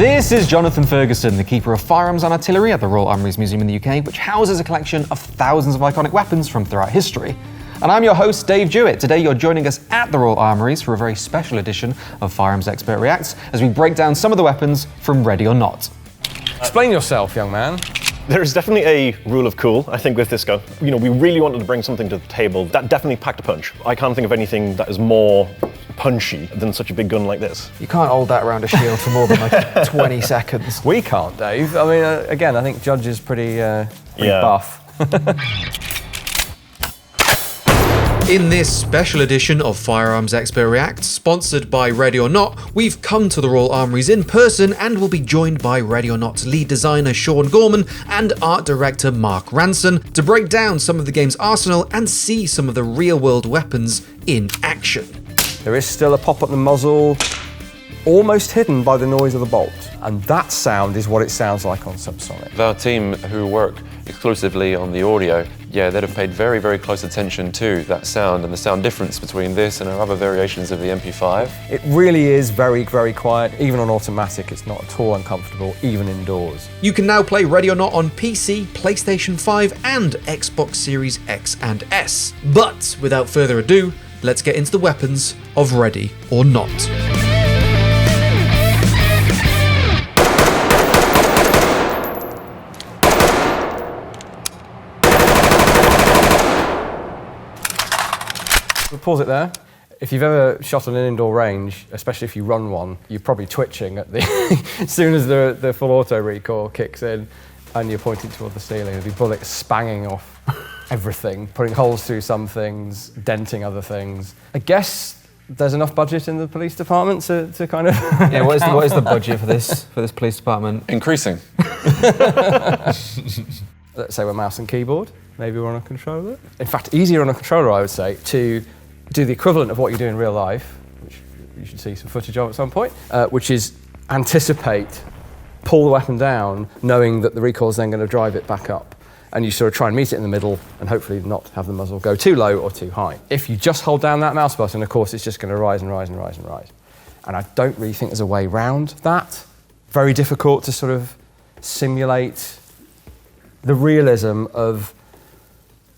This is Jonathan Ferguson, the Keeper of Firearms Artillery at the Royal Armouries Museum in the UK, which houses a collection of thousands of iconic weapons from throughout history. And I'm your host, Dave Jewett. Today you're joining us at the Royal Armouries for a very special edition of Firearms Expert Reacts as we break down some of the weapons from Ready or Not. Explain yourself, young man. There is definitely a rule of cool, I think, with this gun. You know, we really wanted to bring something to the table that definitely packed a punch. I can't think of anything that is more punchy than such a big gun like this. You can't hold that around a shield for more than like 20 seconds. We can't, Dave. I mean, again, I think Judge is pretty buff. In this special edition of Firearms Expert Reacts, sponsored by Ready or Not, we've come to the Royal Armouries in person and will be joined by Ready or Not's lead designer Sean Gorman and art director Mark Ranson to break down some of the game's arsenal and see some of the real-world weapons in action. There is still a pop at the muzzle, almost hidden by the noise of the bolt, and that sound is what it sounds like on subsonic. Our team who work exclusively on the audio, they'd have paid very, very close attention to that sound and the sound difference between this and our other variations of the MP5. It really is very, very quiet. Even on automatic, it's not at all uncomfortable, even indoors. You can now play Ready or Not on PC, PlayStation 5 and Xbox Series X and S. But without further ado, let's get into the weapons of Ready or Not. We'll pause it there. If you've ever shot on an indoor range, especially if you run one, you're probably twitching at the as soon as the full auto recoil kicks in and you're pointing toward the ceiling. There'll be bullets spanging off everything, putting holes through some things, denting other things. I guess there's enough budget in the police department to kind of... Yeah, what is the budget for this police department? Increasing. Let's say we're mouse and keyboard. Maybe we're on a controller. In fact, easier on a controller, I would say, to do the equivalent of what you do in real life, which you should see some footage of at some point, which is anticipate, pull the weapon down, knowing that the recoil is then going to drive it back up. And you sort of try and meet it in the middle and hopefully not have the muzzle go too low or too high. If you just hold down that mouse button, of course, it's just going to rise and rise and rise and rise. And I don't really think there's a way around that. Very difficult to sort of simulate the realism of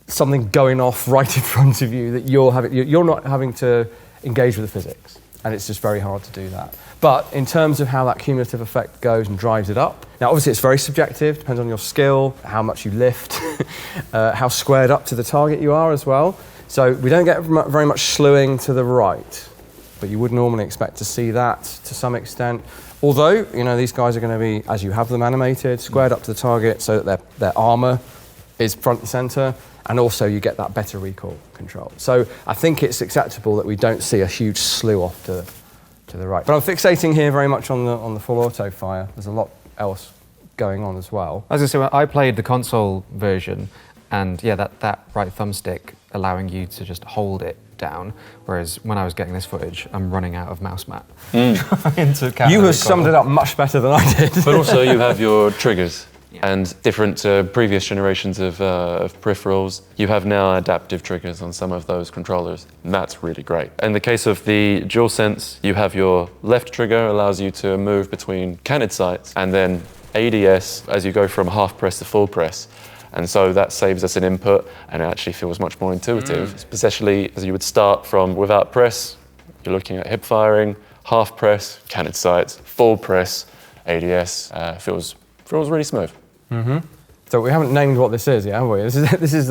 something going off right in front of you that you're not having to engage with the physics, and it's just very hard to do that. But in terms of how that cumulative effect goes and drives it up, now obviously it's very subjective, depends on your skill, how much you lift, how squared up to the target you are as well. So we don't get very much slewing to the right, but you would normally expect to see that to some extent. Although, you know, these guys are going to be, as you have them animated, squared up to the target so that their armour is front and centre, and also you get that better recoil control. So I think it's acceptable that we don't see a huge slew off to the right. But I'm fixating here very much on the full auto fire. There's a lot else going on as well. I was going to say, I played the console version, and yeah, that right thumbstick allowing you to just hold it down, whereas when I was getting this footage, I'm running out of mouse mat. You have summed it up much better than I did. But also you have your triggers. And different previous generations of peripherals, you have now adaptive triggers on some of those controllers, and that's really great. In the case of the DualSense, you have your left trigger, allows you to move between canted sights, and then ADS as you go from half press to full press. And so that saves us an input, and it actually feels much more intuitive, especially as you would start from without press, you're looking at hip firing, half press, canted sights, full press, ADS, feels really smooth. Mm-hmm. So we haven't named what this is yet, have we? This is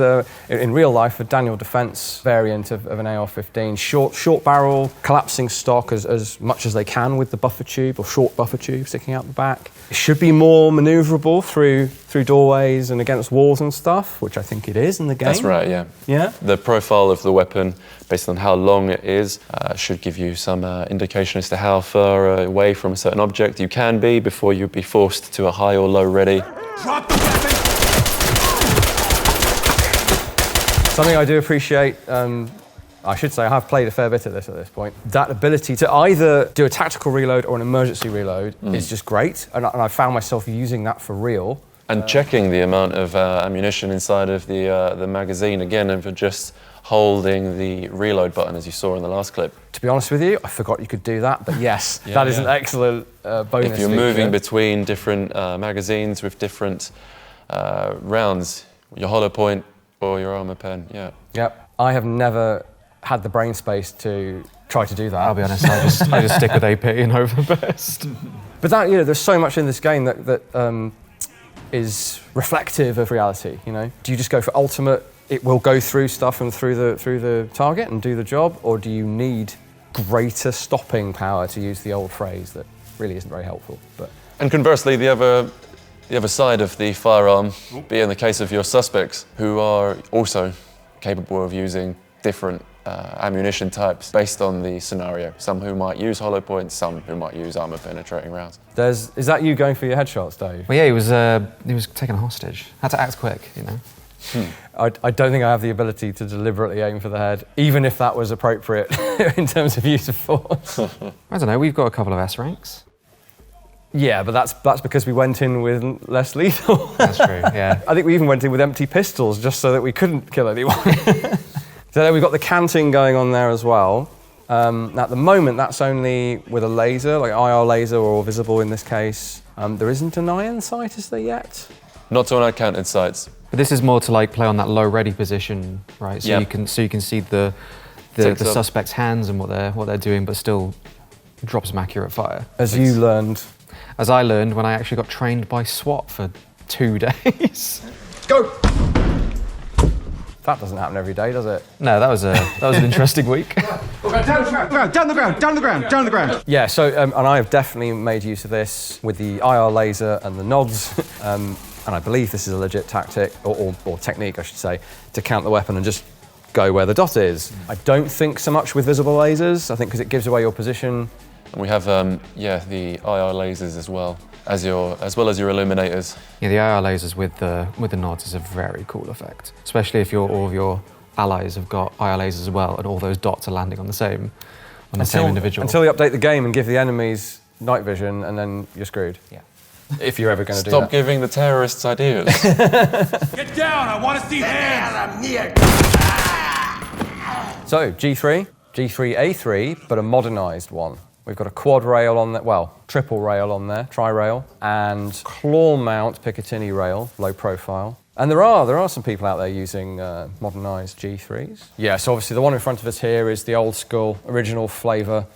in real life a Daniel Defense variant of an AR-15. Short barrel, collapsing stock as much as they can with the buffer tube or short buffer tube sticking out the back. It should be more manoeuvrable through doorways and against walls and stuff, which I think it is in the game. That's right, yeah. Yeah? The profile of the weapon, based on how long it is, should give you some indication as to how far away from a certain object you can be before you'd be forced to a high or low ready. Drop the weapon! Something I do appreciate, I should say I have played a fair bit of this at this point, that ability to either do a tactical reload or an emergency reload is just great, and I found myself using that for real. And checking the amount of ammunition inside of the magazine, again, and for just holding the reload button as you saw in the last clip. To be honest with you, I forgot you could do that, but yes, that is an excellent bonus. If you're feature. moving between different magazines with different rounds, your hollow point or your armor pen, Yep. I have never had the brain space to try to do that. I'll be honest, I just stick with AP and hope for the best. But that, there's so much in this game that is reflective of reality. Do you just go for ultimate? It will go through stuff and through the target and do the job, or do you need greater stopping power, to use the old phrase that really isn't very helpful? And conversely, the other side of the firearm, be in the case of your suspects, who are also capable of using different ammunition types based on the scenario. Some who might use hollow points, some who might use armor penetrating rounds. Is that you going for your headshots, Dave? Well, yeah, he was taken hostage. Had to act quick, I don't think I have the ability to deliberately aim for the head, even if that was appropriate in terms of use of force. I don't know, we've got a couple of S ranks. Yeah, but that's because we went in with less lethal. That's true, yeah. I think we even went in with empty pistols just so that we couldn't kill anyone. So then we've got the canting going on there as well. At the moment, that's only with a laser, like IR laser or visible in this case. There isn't an iron sight, is there yet? Not on our counted sights. But this is more to play on that low ready position, right? So you can see the suspect's hands and what they're doing, but still drop some accurate fire. As you learned. As I learned when I actually got trained by SWAT for 2 days. Go! That doesn't happen every day, does it? No, that was an interesting week. Down the ground. Yeah, so, and I have definitely made use of this with the IR laser and the nods, and I believe this is a legit tactic, or technique, I should say, to count the weapon and just go where the dot is. I don't think so much with visible lasers, I think because it gives away your position. And we have, the IR lasers as well as your illuminators. Yeah, the IR lasers with the nods is a very cool effect, especially if all of your allies have got IR lasers as well, and all those dots are landing on the same individual. Until you update the game and give the enemies night vision, and then you're screwed. Yeah. If you're ever going to do that. Stop giving the terrorists ideas. Get down! I want to see hands. So G3, G3A3, but a modernised one. We've got a quad rail on there, well, triple rail on there, tri-rail, and claw mount Picatinny rail, low profile. And there are some people out there using modernised G3s. Yeah, so obviously the one in front of us here is the old school, original flavour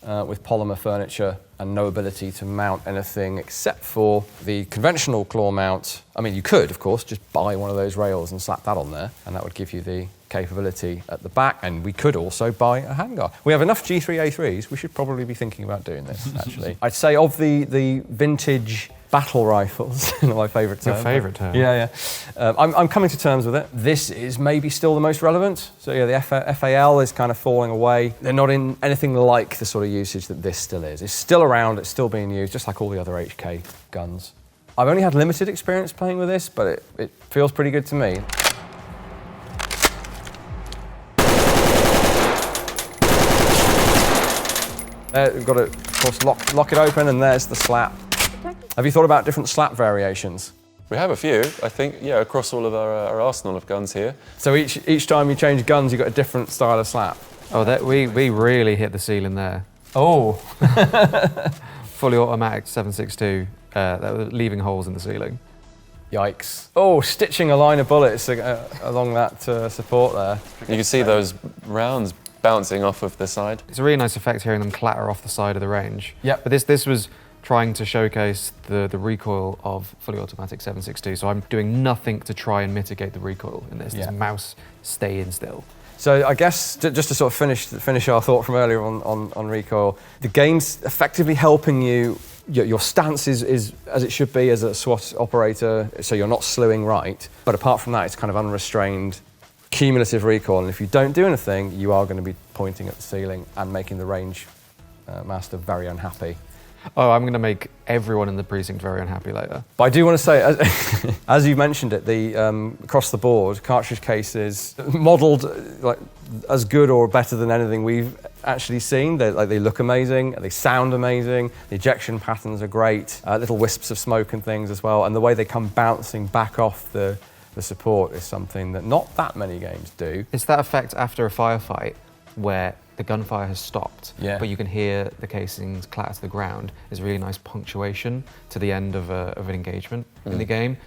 with polymer furniture and no ability to mount anything except for the conventional claw mount. I mean, you could, of course, just buy one of those rails and slap that on there, and that would give you the capability at the back, and we could also buy a handguard. We have enough G3A3s, we should probably be thinking about doing this, actually. I'd say of the vintage battle rifles, my favourite term. Your favourite term. Yeah. I'm coming to terms with it. This is maybe still the most relevant. So yeah, the FAL is kind of falling away. They're not in anything like the sort of usage that this still is. It's still around, it's still being used, just like all the other HK guns. I've only had limited experience playing with this, but it feels pretty good to me. We've got to, of course, lock it open, and there's the slap. Have you thought about different slap variations? We have a few, I think, across all of our arsenal of guns here. So each time you change guns, you've got a different style of slap? Oh, we really hit the ceiling there. Oh. Fully automatic 7.62, that was leaving holes in the ceiling. Yikes. Oh, stitching a line of bullets along that support there. You can see those rounds bouncing off of the side. It's a really nice effect hearing them clatter off the side of the range. Yep. But this was trying to showcase the recoil of fully automatic 7.62, so I'm doing nothing to try and mitigate the recoil in this. Yeah. This mouse staying still. So I guess, just to sort of finish our thought from earlier on recoil, the game's effectively helping you, your stance is as it should be as a SWAT operator, so you're not slewing right, but apart from that, it's kind of unrestrained, cumulative recoil, and if you don't do anything, you are going to be pointing at the ceiling and making the range master very unhappy. Oh, I'm going to make everyone in the precinct very unhappy later. But I do want to say, as you mentioned it, the across the board cartridge cases modelled like as good or better than anything we've actually seen. They look amazing, they sound amazing, the ejection patterns are great, little wisps of smoke and things as well, and the way they come bouncing back off the the support is something that not that many games do. It's that effect after a firefight where the gunfire has stopped, Yeah. but you can hear the casings clatter to the ground. There's really nice punctuation to the end of an engagement in the game.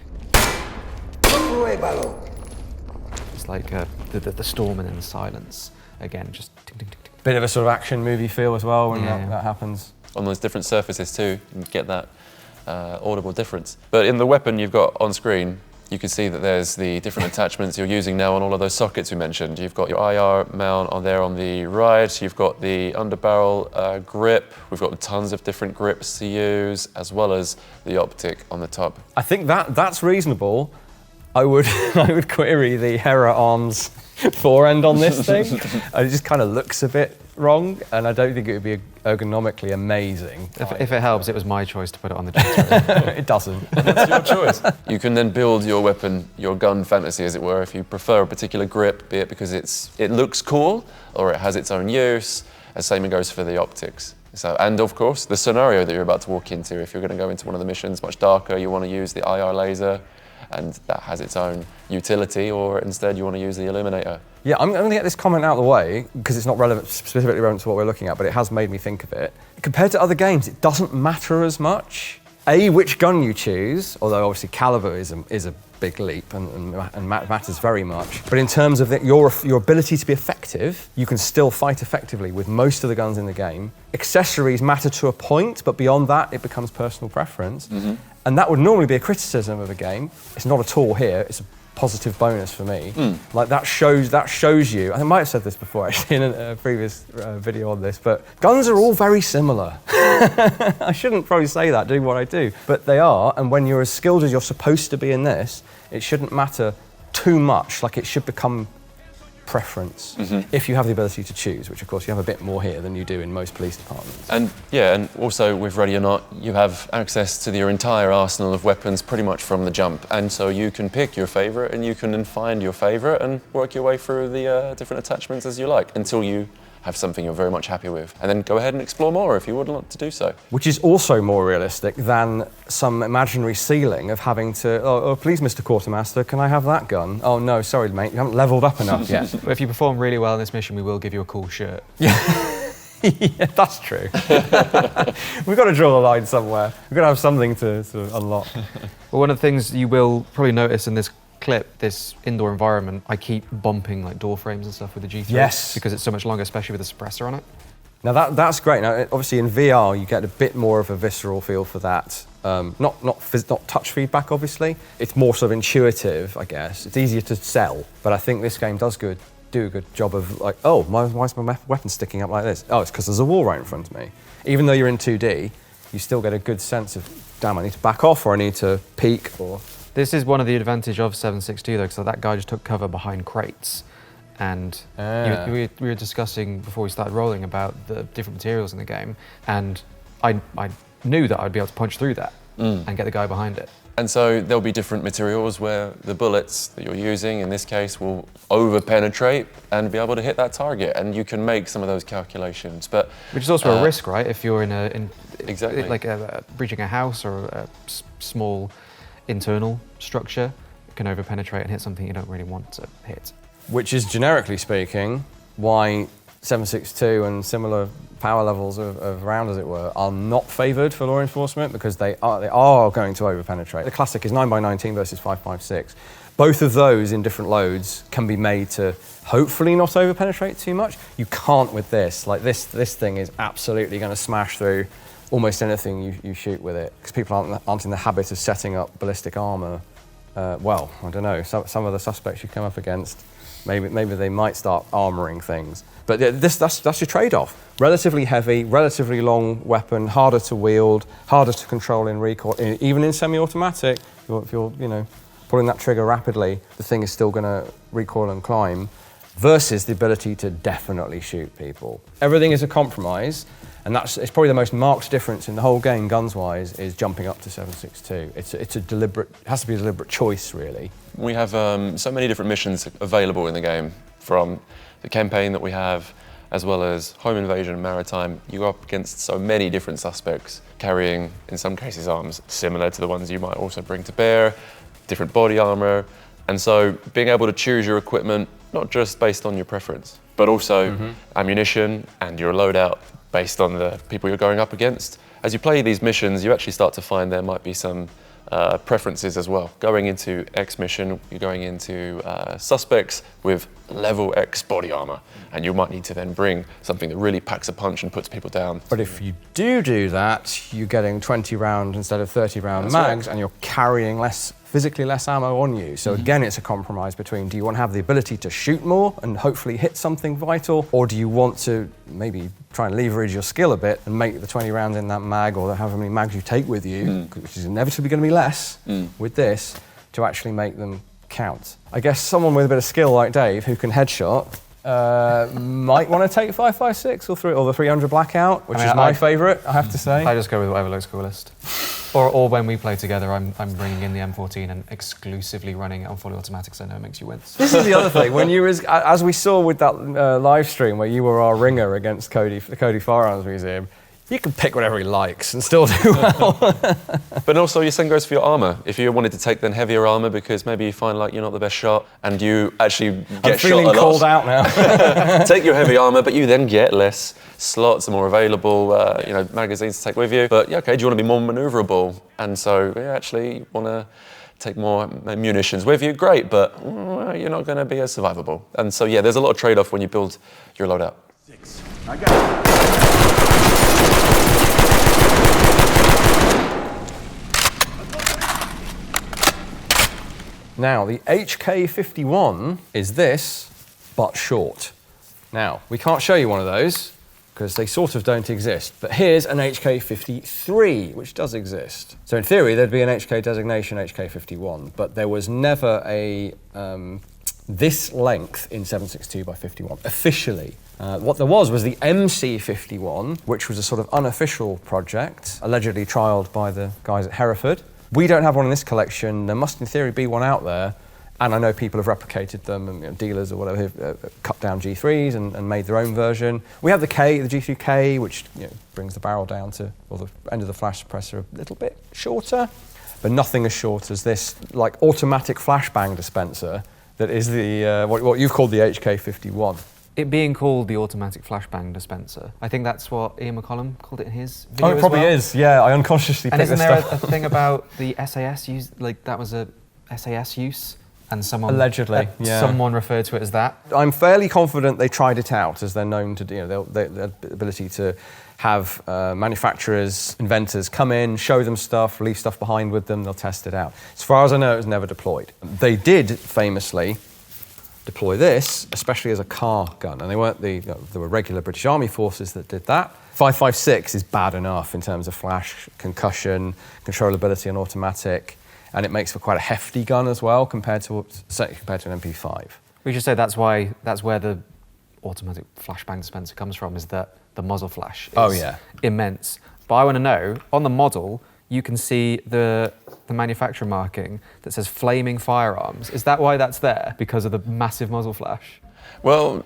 It's like the storm and then the silence. Again, just ting, ting, ting, ting. Bit of a sort of action movie feel as well when Yeah. that happens. On those different surfaces too, you get that audible difference. But in the weapon you've got on screen, you can see that there's the different attachments you're using now on all of those sockets we mentioned. You've got your IR mount on there on the right, you've got the underbarrel grip, we've got tons of different grips to use, as well as the optic on the top. I think that's reasonable. I would query the Hera Arms forend on this thing. It just kind of looks a bit wrong, and I don't think it would be ergonomically amazing. If it helps, it was my choice to put it on the joystick. It doesn't. That's your choice. You can then build your weapon, your gun fantasy as it were, if you prefer a particular grip, be it because it looks cool or it has its own use. The same goes for the optics. So, and of course, the scenario that you're about to walk into. If you're going to go into one of the missions much darker, you want to use the IR laser, and that has its own utility, or instead you want to use the illuminator. Yeah, I'm going to get this comment out of the way because it's not specifically relevant to what we're looking at, but it has made me think of it. Compared to other games, it doesn't matter as much. Which gun you choose, although obviously caliber is a big leap and matters very much. But in terms of your ability to be effective, you can still fight effectively with most of the guns in the game. Accessories matter to a point, but beyond that, it becomes personal preference. Mm-hmm. And that would normally be a criticism of a game. It's not at all here. It's a positive bonus for me. Like that shows you. I might have said this before actually in a previous video on this, but guns are all very similar. I shouldn't probably say that doing what I do, but they are. And when you're as skilled as you're supposed to be in this, it shouldn't matter too much. Like it should become preference if you have the ability to choose, which of course you have a bit more here than you do in most police departments. And yeah, and also with Ready or Not, you have access to your entire arsenal of weapons pretty much from the jump. And so you can pick your favorite and you can then find your favorite and work your way through the different attachments as you like until you have something you're very much happy with. And then go ahead and explore more if you would like to do so. Which is also more realistic than some imaginary ceiling of having to, oh please, Mr. Quartermaster, can I have that gun? Oh no, sorry mate, you haven't leveled up enough yet. But if you perform really well in this mission, we will give you a cool shirt. Yeah, that's true. We've got to draw the line somewhere. We've got to have something to sort of unlock. Well, one of the things you will probably notice in this clip, this indoor environment, I keep bumping like door frames and stuff with the G3. Yes. Because it's so much longer, especially with the suppressor on it. Now that's great. Now obviously in VR you get a bit more of a visceral feel for that. Not touch feedback obviously. It's more sort of intuitive, I guess. It's easier to sell, but I think this game does do a good job of like, oh, why is my weapon sticking up like this? Oh, it's because there's a wall right in front of me. Even though you're in 2D, you still get a good sense of, damn, I need to back off or I need to peek or... This is one of the advantage of 7.62 though, because that guy just took cover behind crates. And we were discussing before we started rolling about the different materials in the game, and I knew that I'd be able to punch through that and get the guy behind it. And so there'll be different materials where the bullets that you're using, in this case, will over-penetrate and be able to hit that target, and you can make some of those calculations. But which is also a risk, right? If you're exactly like breaching a house or a small internal structure, it can over-penetrate and hit something you don't really want to hit. Which is, generically speaking, why 7.62 and similar power levels of round, as it were, are not favoured for law enforcement because they are going to over-penetrate. The classic is 9x19 versus 5.56. Both of those in different loads can be made to hopefully not over-penetrate too much. You can't with this. Like this thing is absolutely going to smash through almost anything you shoot with it, because people aren't in the habit of setting up ballistic armour. Well, I don't know, some of the suspects you come up against, maybe they might start armouring things. But that's your trade-off. Relatively heavy, relatively long weapon, harder to wield, harder to control in recoil. Even in semi-automatic, if you're pulling that trigger rapidly, the thing is still going to recoil and climb, versus the ability to definitely shoot people. Everything is a compromise, and it's probably the most marked difference in the whole game, guns-wise, is jumping up to 7.62. It has to be a deliberate choice, really. we have so many different missions available in the game, from the campaign that we have, as well as home invasion and maritime. You go up against so many different suspects, carrying, in some cases, arms similar to the ones you might also bring to bear, different body armor, And so being able to choose your equipment, not just based on your preference, but also ammunition and your loadout based on the people you're going up against. As you play these missions, you actually start to find there might be some preferences as well. Going into X mission, you're going into suspects with level X body armor, and you might need to then bring something that really packs a punch and puts people down. But if you do that, you're getting 20 round instead of 30 round mags, and you're carrying physically less ammo on you. So again, it's a compromise between, do you want to have the ability to shoot more and hopefully hit something vital, or do you want to maybe try and leverage your skill a bit and make the 20 rounds in that mag, or however many mags you take with you, which is inevitably going to be less with this, to actually make them count. I guess someone with a bit of skill like Dave, who can headshot, might want to take 5.56 or the 300 blackout, which is my favourite, I have to say. I just go with whatever looks coolest. Or when we play together, I'm bringing in the M14 and exclusively running it on fully automatic, so I know it makes you wince. This is the other thing. When you as we saw with that live stream where you were our ringer against the Cody Firearms Museum, you can pick whatever he likes and still do well. But also, your same goes for your armour. If you wanted to take then heavier armour because maybe you find like you're not the best shot and you actually get shot a lot. I'm feeling called out now. Take your heavy armour, but you then get less slots, are more available, magazines to take with you. But yeah, okay, do you want to be more manoeuvrable? And so you actually want to take more munitions with you, great, but you're not going to be as survivable. And so yeah, there's a lot of trade-off when you build your loadout. 6. I got it. Now, the HK51 is this, but short. Now, we can't show you one of those, because they sort of don't exist. But here's an HK53, which does exist. So in theory, there'd be an HK designation HK51, but there was never a this length in 7.62 by 51, officially. What there was the MC51, which was a sort of unofficial project, allegedly trialled by the guys at Hereford. We don't have one in this collection. There must, in theory, be one out there. And I know people have replicated them, and dealers or whatever have cut down G3s and made their own version. We have the G3K, which brings the barrel down to, or the end of the flash suppressor a little bit shorter, but nothing as short as this, like, automatic flashbang dispenser that is the what you've called the HK51. It being called the automatic flashbang dispenser, I think that's what Ian McCollum called it in his video. Oh, it probably is. Yeah, I unconsciously picked this stuff. And isn't there a thing about the SAS use? Like that was a SAS use, and someone allegedly, someone referred to it as that. I'm fairly confident they tried it out, as they're known to do. Their ability to have manufacturers, inventors come in, show them stuff, leave stuff behind with them. They'll test it out. As far as I know, it was never deployed. They did famously deploy this, especially as a car gun, and they weren't there were regular British Army forces that did that. 5.56 is bad enough in terms of flash, concussion, controllability and automatic, and it makes for quite a hefty gun as well compared to an MP5. We should say that's where the automatic flashbang dispenser comes from, is that the muzzle flash is immense. But I want to know, on the model, you can see the manufacturer marking that says Flaming Firearms. Is that why that's there? Because of the massive muzzle flash? Well,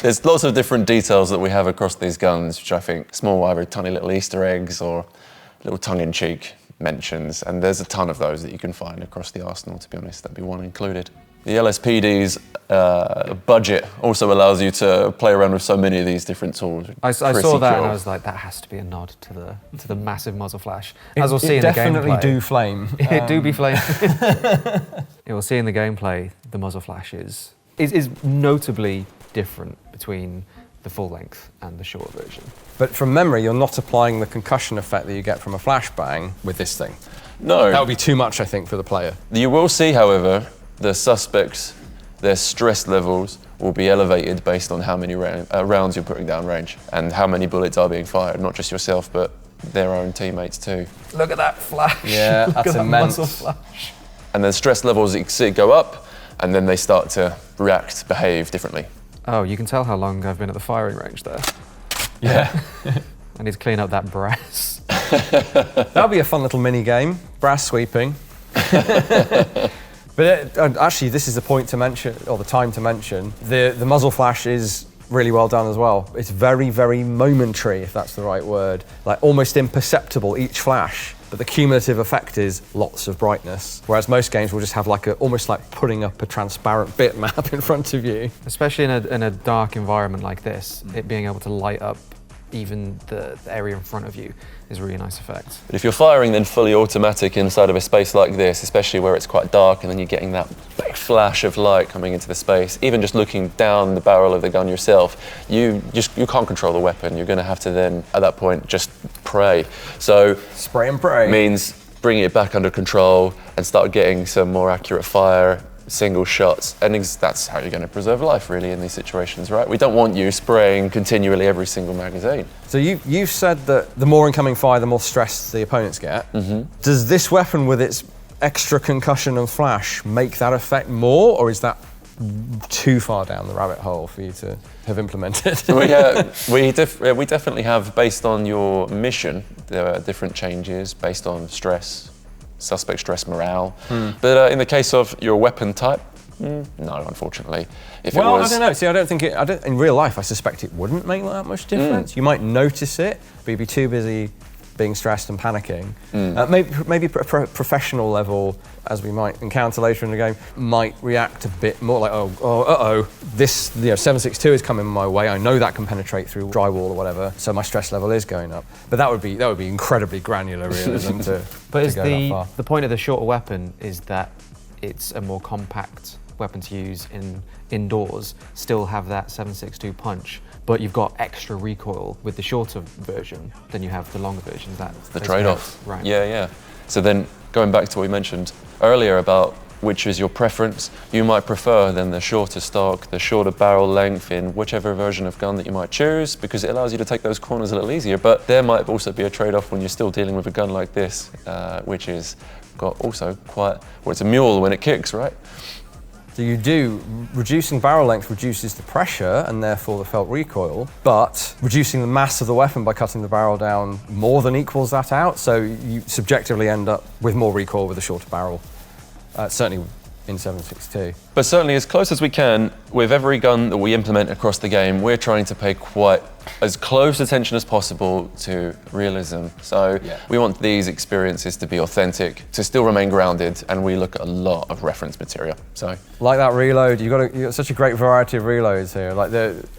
there's lots of different details that we have across these guns, which I think small, either tiny little Easter eggs or little tongue-in-cheek mentions, and there's a ton of those that you can find across the arsenal, to be honest. That'd be one included. The LSPD's budget also allows you to play around with so many of these different tools. I saw that and I was like, that has to be a nod to the massive muzzle flash. As we'll see in the gameplay. It definitely do flame. It do be flame. We'll see in the gameplay, the muzzle flash is notably different between the full length and the short version. But from memory, you're not applying the concussion effect that you get from a flashbang with this thing. No. That would be too much, I think, for the player. You will see, however, the suspects, their stress levels will be elevated based on how many rounds you're putting down range and how many bullets are being fired, not just yourself, but their own teammates too. Look at that flash. Yeah, Look that's at that immense. muzzle flash. And then stress levels, you can see it go up, and then they start to react, behave differently. Oh, you can tell how long I've been at the firing range there. Yeah. I need to clean up that brass. That'll be a fun little mini game, brass sweeping. But actually, this is the point to mention, or the time to mention, the muzzle flash is really well done as well. It's very, very momentary, if that's the right word, like almost imperceptible, each flash. but the cumulative effect is lots of brightness. Whereas most games will just have like almost like putting up a transparent bitmap in front of you. Especially in a dark environment like this, it being able to light up even the area in front of you is a really nice effect. But if you're firing then fully automatic inside of a space like this, especially where it's quite dark and then you're getting that big flash of light coming into the space, even just looking down the barrel of the gun yourself, you can't control the weapon. You're going to have to then, at that point, just pray. So spray and pray means bringing it back under control and start getting some more accurate fire, single shots, and that's how you're going to preserve life really in these situations, right? We don't want you spraying continually every single magazine. So you've said that the more incoming fire, the more stress the opponents get. Does this weapon with its extra concussion and flash make that effect more, or is that too far down the rabbit hole for you to have implemented? We definitely have, based on your mission, there are different changes based on stress, suspect stress, morale. But in the case of your weapon type, no, unfortunately. I don't know. See, I don't think in real life, I suspect it wouldn't make that much difference. You might notice it, but you'd be too busy being stressed and panicking. Maybe professional level, as we might encounter later in the game, might react a bit more like, this 7.62 is coming my way. I know that can penetrate through drywall or whatever, so my stress level is going up. But that would be incredibly granular realism to. But is go that far. the point of the shorter weapon is that it's a more compact weapon to use indoors, still have that 7.62 punch, but you've got extra recoil with the shorter version than you have the longer version. That's the trade-off. Right. Yeah. So then going back to what we mentioned earlier about which is your preference, you might prefer then the shorter stock, the shorter barrel length in whichever version of gun that you might choose, because it allows you to take those corners a little easier. But there might also be a trade-off when you're still dealing with a gun like this, which is got also it's a mule when it kicks, right? So reducing barrel length reduces the pressure and therefore the felt recoil, but reducing the mass of the weapon by cutting the barrel down more than equals that out, so you subjectively end up with more recoil with a shorter barrel, certainly in 7.62. But certainly as close as we can, with every gun that we implement across the game, we're trying to pay quite as close attention as possible to realism. So we want these experiences to be authentic, to still remain grounded, and we look at a lot of reference material. So, like that reload, you've got such a great variety of reloads here. Like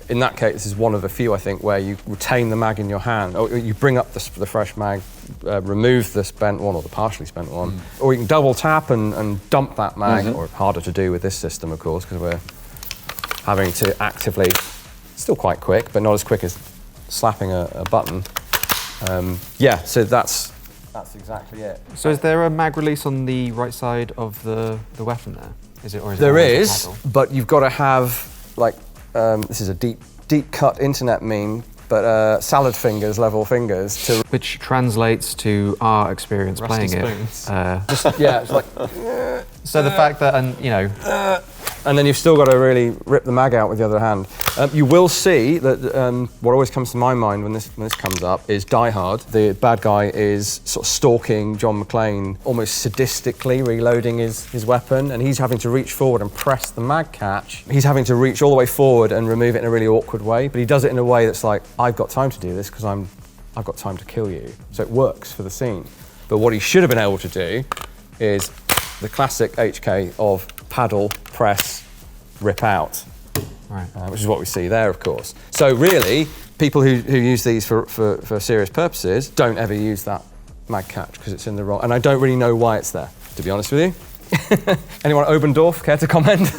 in that case, this is one of the few I think where you retain the mag in your hand, or you bring up the fresh mag, remove the spent one or the partially spent one, or you can double tap and dump that mag, or harder to do with this system, of course, because we're having to actively. Still quite quick, but not as quick as slapping a button. So that's exactly it. So is there a mag release on the right side of the weapon there? Is it, or is there it is, but you've got to have this is a deep cut internet meme, but salad fingers, level fingers to. Which translates to our experience Rusty playing spoons. it. It's like. So the fact that, and then you've still got to really rip the mag out with the other hand. You will see that what always comes to my mind when this comes up is Die Hard. The bad guy is sort of stalking John McClane, almost sadistically reloading his weapon, and he's having to reach forward and press the mag catch. He's having to reach all the way forward and remove it in a really awkward way, but he does it in a way that's like, I've got time to do this because I've got time to kill you. So it works for the scene. But what he should have been able to do is the classic HK of paddle, press, rip out, right. Which is what we see there, of course. So really, people who use these for serious purposes don't ever use that mag catch because it's in the wrong, and I don't really know why it's there, to be honest with you. Anyone at Obendorf care to comment?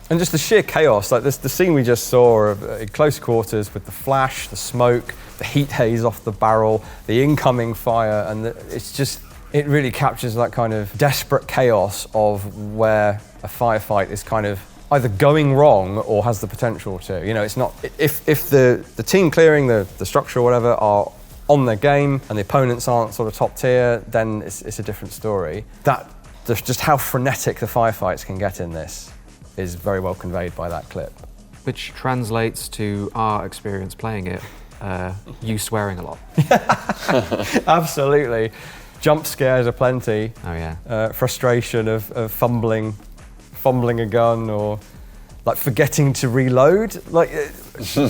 And just the sheer chaos, like the scene we just saw of, in close quarters with the flash, the smoke, the heat haze off the barrel, the incoming fire, and it really captures that kind of desperate chaos of where a firefight is kind of either going wrong or has the potential to. It's not, if the team clearing the structure or whatever are on their game and the opponents aren't sort of top tier, then it's a different story. Just how frenetic the firefights can get in this is very well conveyed by that clip. Which translates to our experience playing it, you swearing a lot. Absolutely. Jump scares are plenty. Oh yeah. Frustration of fumbling a gun, or like forgetting to reload. Like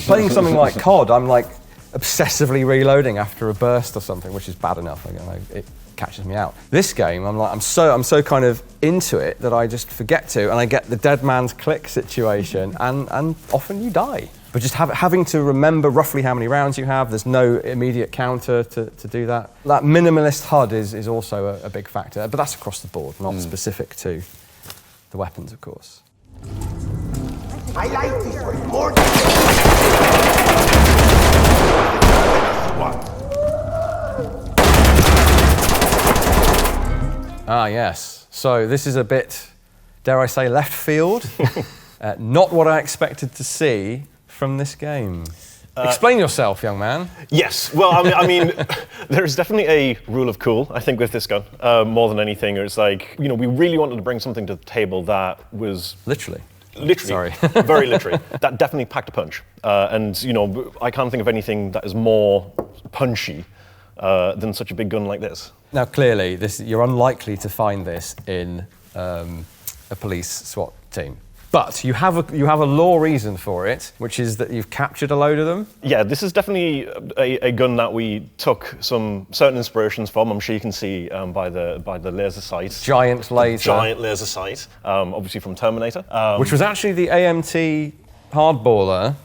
playing something like COD, I'm like, obsessively reloading after a burst or something, which is bad enough. It catches me out. This game, I'm so kind of into it that I just forget to, and I get the dead man's click situation, and often you die. But just having to remember roughly how many rounds you have, there's no immediate counter to do that. That minimalist HUD is also a big factor, but that's across the board, not specific to the weapons, of course. I like this one more. Ah, yes. So this is a bit, dare I say, left field. Not what I expected to see from this game. Explain yourself, young man. Yes. Well, I mean, there's definitely a rule of cool, I think, with this gun, more than anything. It's like, we really wanted to bring something to the table that was... Literally, Sorry. Very literally. That definitely packed a punch. And, I can't think of anything that is more punchy than such a big gun like this. Now, clearly, you're unlikely to find this in a police SWAT team. But you have a law reason for it, which is that you've captured a load of them. Yeah, this is definitely a gun that we took some certain inspirations from. I'm sure you can see by the laser sight. Giant laser sight, obviously from Terminator. Which was actually the AMT hardballer.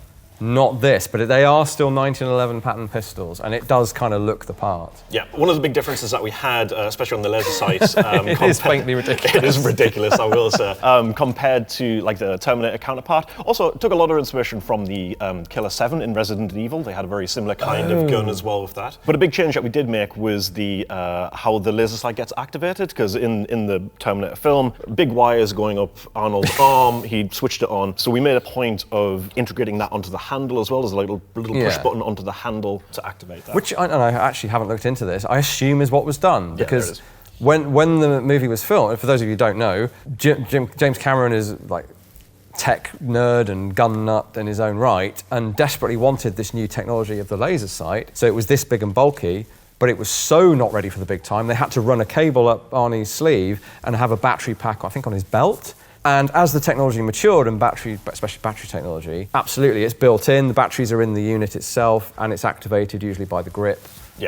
Not this, but they are still 1911 pattern pistols, and it does kind of look the part. Yeah, one of the big differences that we had, especially on the laser sight... it is faintly ridiculous. It is ridiculous, I will say, compared to like the Terminator counterpart. Also, took a lot of inspiration from the Killer 7 in Resident Evil. They had a very similar kind of gun as well with that. But a big change that we did make was the how the laser sight gets activated, because in the Terminator film, big wires going up Arnold's arm, he switched it on. So we made a point of integrating that onto the handle as well. There's a little push button onto the handle to activate that. Which, and I actually haven't looked into this, I assume is what was done, because when the movie was filmed, for those of you who don't know, James Cameron is like tech nerd and gun nut in his own right, and desperately wanted this new technology of the laser sight, so it was this big and bulky, but it was so not ready for the big time, they had to run a cable up Arnie's sleeve and have a battery pack, I think, on his belt. And as the technology matured, and especially battery technology, absolutely, it's built in, the batteries are in the unit itself, and it's activated usually by the grip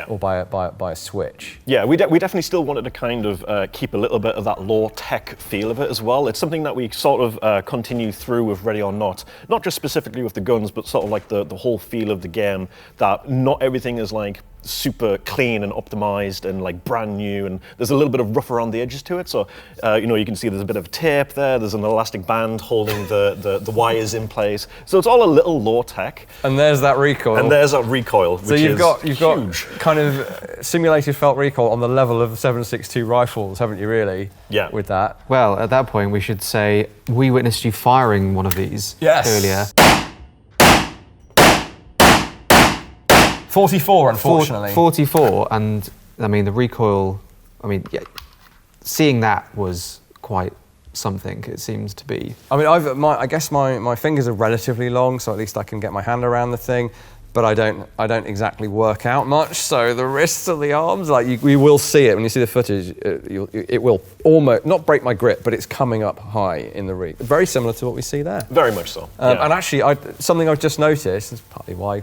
or by a switch. Yeah, we definitely still wanted to kind of keep a little bit of that low tech feel of it as well. It's something that we sort of continue through with Ready or Not just specifically with the guns, but sort of like the whole feel of the game, that not everything is like super clean and optimized and like brand new, and there's a little bit of rough around the edges to it. So you can see there's a bit of tape there, there's an elastic band holding the wires in place, so it's all a little low tech. And there's that recoil. So you've got kind of simulated felt recoil on the level of 7.62 rifles, haven't you, really? Yeah. With that. Well, at that point, we should say we witnessed you firing one of these earlier. 44, unfortunately. 44, and I mean the recoil. Seeing that was quite something. It seems to be. I mean, I guess my fingers are relatively long, so at least I can get my hand around the thing. But I don't exactly work out much. So the wrists and the arms, we will see it when you see the footage. It will almost not break my grip, but it's coming up high in the reach. Very similar to what we see there. Very much so. And actually, something I've just noticed is partly why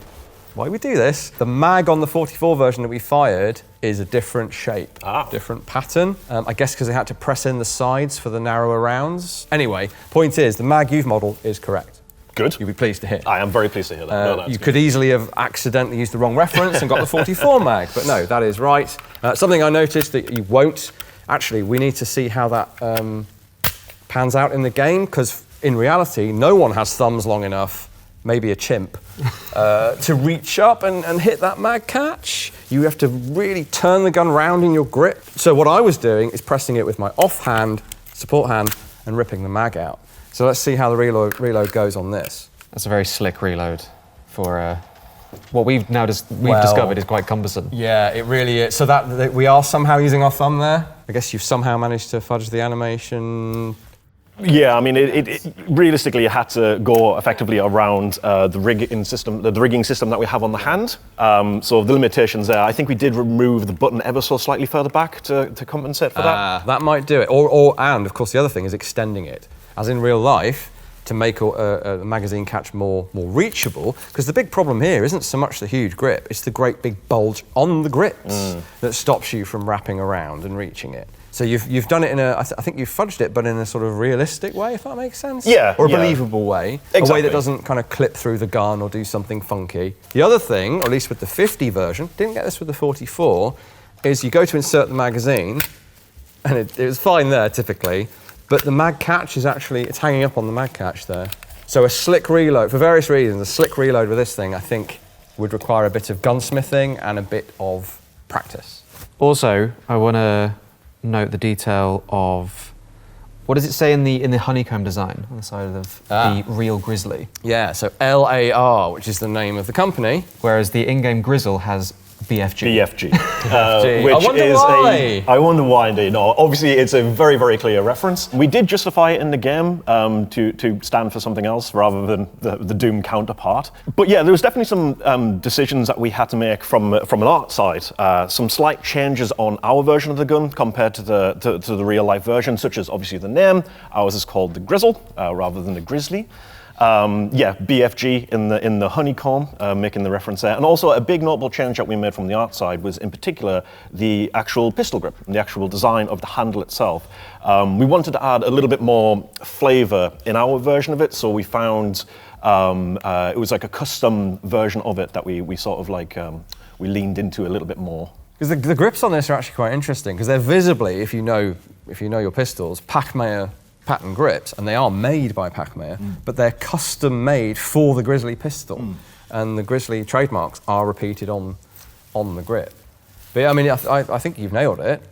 we do this. The mag on the 44 version that we fired is a different shape, different pattern. I guess because they had to press in the sides for the narrower rounds. Anyway, point is, the mag you've modelled is correct. Good. You'll be pleased to hear. I am very pleased to hear that. You could easily have accidentally used the wrong reference and got the 44 mag, but no, that is right. Something I noticed that you won't. Actually, we need to see how that pans out in the game, because in reality, no one has thumbs long enough, maybe a chimp, to reach up and hit that mag catch. You have to really turn the gun round in your grip. So what I was doing is pressing it with my off-hand, support hand, and ripping the mag out. So let's see how the reload goes on this. That's a very slick reload for what we've discovered is quite cumbersome. Yeah, it really is. So that we are somehow using our thumb there. I guess you've somehow managed to fudge the animation. Yeah, I mean, it realistically, it had to go effectively around the rigging system that we have on the hand. So the limitations there, I think we did remove the button ever so slightly further back to compensate for that. That might do it. And of course, the other thing is extending it. As in real life, to make a magazine catch more reachable, because the big problem here isn't so much the huge grip, it's the great big bulge on the grips that stops you from wrapping around and reaching it. So you've done it in I think you've fudged it, but in a sort of realistic way, if that makes sense. Yeah. Or a believable way. Exactly. A way that doesn't kind of clip through the gun or do something funky. The other thing, or at least with the 50 version, didn't get this with the 44, is you go to insert the magazine, and it was fine there typically, but the mag catch is actually, it's hanging up on the mag catch there. So a slick reload, for various reasons, a slick reload with this thing, I think, would require a bit of gunsmithing and a bit of practice. Also, I want to note the detail of, what does it say in the honeycomb design on the side of the real Grizzly? Yeah, so LAR, which is the name of the company. Whereas the in-game Grizzle has BFG. BFG. I wonder why. I wonder why indeed. No, obviously it's a very, very clear reference. We did justify it in the game to stand for something else rather than the Doom counterpart. But yeah, there was definitely some decisions that we had to make from an art side. Some slight changes on our version of the gun compared to the real life version, such as obviously the name. Ours is called the Grizzle rather than the Grizzly. BFG in the honeycomb, making the reference there. And also a big notable change that we made from the art side was in particular the actual pistol grip, the actual design of the handle itself. We wanted to add a little bit more flavor in our version of it, so we found it was like a custom version of it that we sort of like, we leaned into a little bit more. Because the grips on this are actually quite interesting, because they're visibly, if you know your pistols, Packmayer pattern grips, and they are made by Packmayer, but they're custom made for the Grizzly pistol, and the Grizzly trademarks are repeated on the grip. But yeah, I mean, I think you've nailed it.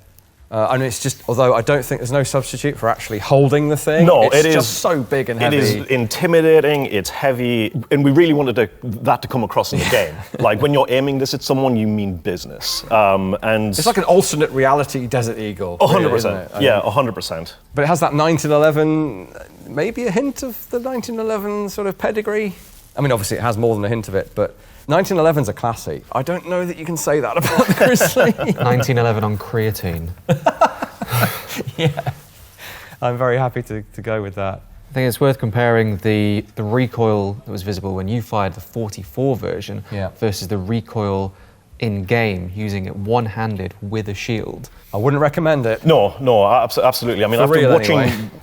And it's just, although I don't think there's no substitute for actually holding the thing. No, it's just so big and heavy. It is intimidating, it's heavy, and we really wanted that to come across in the game. Like when you're aiming this at someone, you mean business. And it's like an alternate reality Desert Eagle. 100%. Yeah, 100%. But it has that 1911, maybe a hint of the 1911 sort of pedigree. I mean, obviously it has more than a hint of it, but 1911's a classic. I don't know that you can say that about the Grizzly. 1911 on creatine. Yeah, I'm very happy to go with that. I think it's worth comparing the recoil that was visible when you fired the 44 version versus the recoil in-game, using it one-handed with a shield. I wouldn't recommend it. No, absolutely. I mean,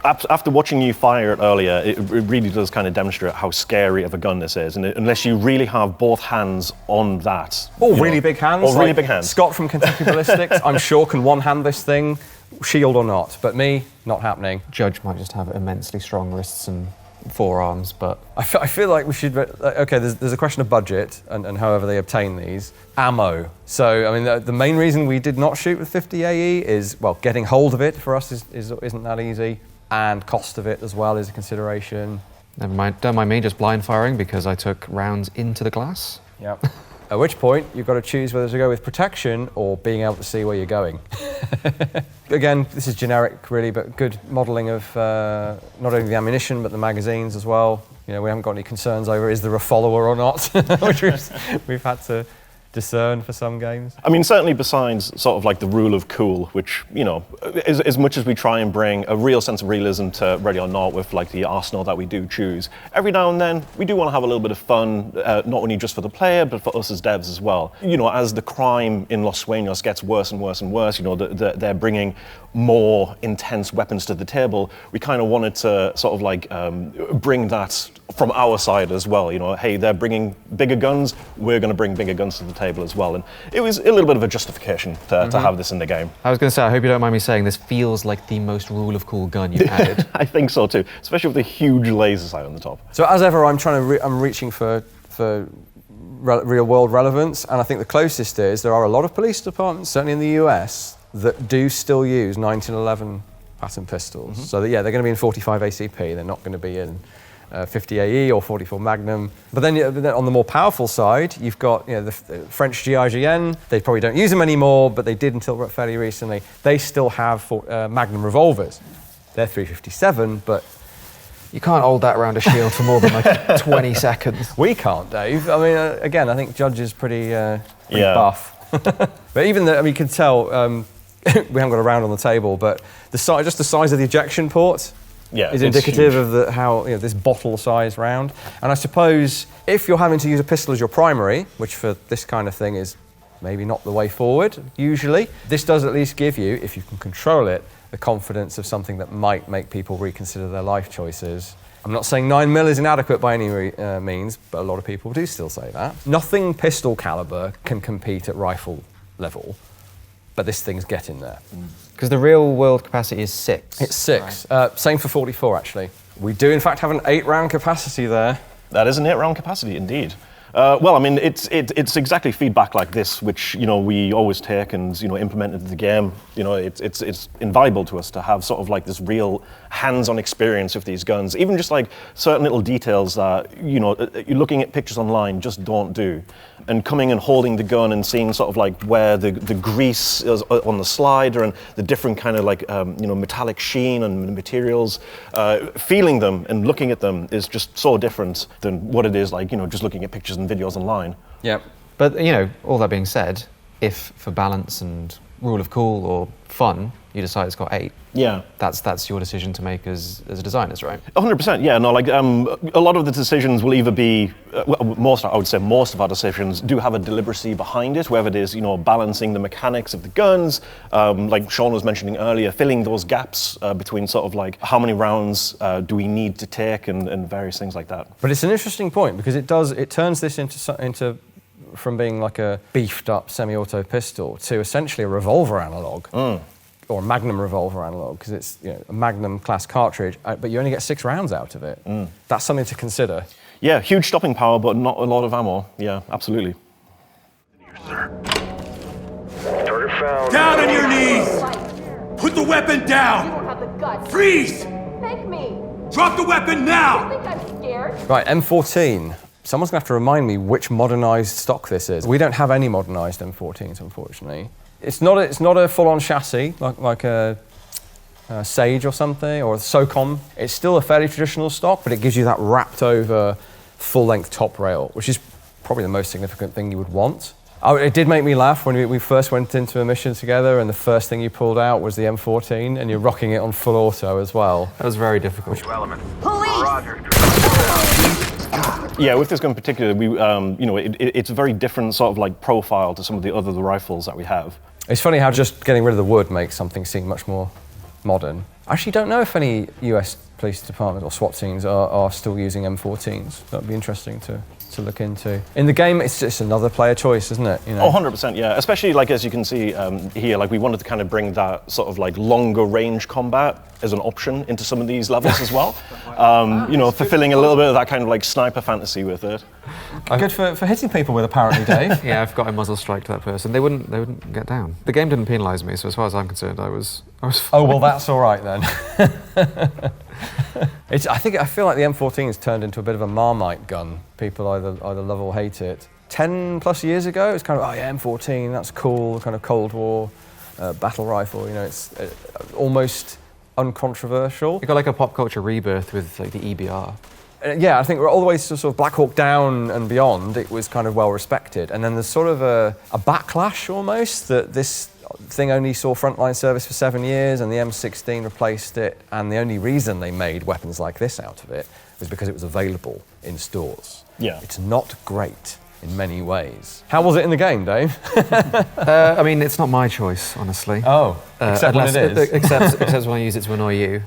after watching you fire it earlier, it really does kind of demonstrate how scary of a gun this is. And unless you really have both hands on that. Or really big hands. Or really big hands. Scott from Kentucky Ballistics, I'm sure, can one-hand this thing, shield or not. But me, not happening. Judge might just have immensely strong wrists and forearms, but I feel like we should. Okay, there's a question of budget and however they obtain these. Ammo. So, I mean, the main reason we did not shoot with 50 AE is, well, getting hold of it for us isn't that easy, and cost of it as well is a consideration. Never mind, don't mind me just blind firing because I took rounds into the glass. Yep. At which point, you've got to choose whether to go with protection or being able to see where you're going. Again, this is generic, really, but good modelling of not only the ammunition, but the magazines as well. You know, we haven't got any concerns over is there a follower or not, which we've had to discern for some games. I mean, certainly besides sort of like the rule of cool, which, you know, as much as we try and bring a real sense of realism to Ready or Not with like the arsenal that we do choose, every now and then we do want to have a little bit of fun, not only just for the player, but for us as devs as well. You know, as the crime in Los Sueños gets worse and worse and worse, you know, they're bringing more intense weapons to the table. We kind of wanted to sort of like bring that from our side as well. You know, hey, they're bringing bigger guns, we're going to bring bigger guns to the table as well. And it was a little bit of a justification to have this in the game. I was going to say, I hope you don't mind me saying, this feels like the most rule of cool gun you've added. I think so too, especially with the huge laser sight on the top. So as ever, I'm reaching for real world relevance, and I think the closest is there are a lot of police departments, certainly in the US, that do still use 1911 pattern pistols. So that, yeah, they're going to be in 45 ACP. They're not going to be in 50 AE or 44 Magnum. But then on the more powerful side, you've got, you know, the French GIGN. They probably don't use them anymore, but they did until fairly recently. They still have Magnum revolvers. They're 357, but you can't hold that around a shield for more than like 20 seconds. We can't, Dave. I mean, again, I think Judge is pretty buff. But even though, I mean, you can tell, we haven't got a round on the table, but just the size of the ejection port Yeah, is it's indicative huge. of how this bottle-sized round. And I suppose if you're having to use a pistol as your primary, which for this kind of thing is maybe not the way forward usually, this does at least give you, if you can control it, the confidence of something that might make people reconsider their life choices. I'm not saying 9mm is inadequate by any means, but a lot of people do still say that. Nothing pistol caliber can compete at rifle level, but this thing's getting there. Because the real world capacity is 6. It's 6. Same for 44, actually. We do, in fact, have an 8-round capacity there. That is an 8-round capacity, indeed. Well, I mean, it's exactly feedback like this, which we always take and implement into the game. It's invaluable to us to have sort of like this real hands-on experience with these guns. Even just like certain little details that you're looking at pictures online just don't do, and coming and holding the gun and seeing sort of like where the grease is on the slider and the different kind of like metallic sheen and materials, feeling them and looking at them is just so different than what it is like just looking at pictures and videos online. Yep. But, all that being said, if for balance and rule of cool or fun, you decide it's got 8, Yeah. that's your decision to make as a designers, right? 100%, yeah. No, like a lot of the decisions will either be, most of our decisions do have a deliberacy behind it, whether it is, balancing the mechanics of the guns, like Sean was mentioning earlier, filling those gaps between sort of like how many rounds do we need to take and various things like that. But it's an interesting point because it turns this into from being like a beefed up semi-auto pistol to essentially a revolver analog. Or a Magnum revolver analog, because it's a Magnum class cartridge, but you only get 6 rounds out of it. That's something to consider. Yeah, huge stopping power, but not a lot of ammo. Yeah, absolutely. Down on your knees! Put the weapon You down! don't have the guts. Freeze! Make me. Drop the weapon You now! think I'm scared? Right, M14. Someone's going to have to remind me which modernised stock this is. We don't have any modernised M14s, unfortunately. It's not a full-on chassis like a Sage or something, or a SOCOM. It's still a fairly traditional stock, but it gives you that wrapped-over, full-length top rail, which is probably the most significant thing you would want. It did make me laugh when we first went into a mission together, and the first thing you pulled out was the M14, and you're rocking it on full auto as well. That was very difficult. Police! Yeah, with this gun in particular, it's a very different sort of like profile to some of the other rifles that we have. It's funny how just getting rid of the wood makes something seem much more modern. I actually don't know if any US police departments or SWAT teams are still using M14s. That'd be interesting to look into. In the game, it's just another player choice, isn't it? 100%, yeah. Especially like as you can see here, like we wanted to kind of bring that sort of like longer range combat as an option into some of these levels as well. Fulfilling a little bit of that kind of like sniper fantasy with it. Good for hitting people with, apparently, Dave. Yeah, I've got a muzzle strike to that person. They wouldn't get down. The game didn't penalise me, so as far as I'm concerned, I was fine. Oh, well, that's all right then. I feel like the M14 has turned into a bit of a Marmite gun. People either love or hate it. 10 plus years ago, it was kind of, M14, that's cool, kind of Cold War battle rifle. It's almost uncontroversial. You got like a pop culture rebirth with like the EBR. Yeah, I think all the way to sort of Black Hawk Down and beyond, it was kind of well respected. And then there's sort of a backlash almost that this thing only saw frontline service for 7 years and the M16 replaced it. And the only reason they made weapons like this out of it was because it was available in stores. Yeah. It's not great in many ways. How was it in the game, Dave? I mean, it's not my choice, honestly. Oh, except when it is. Except when I use it to annoy you.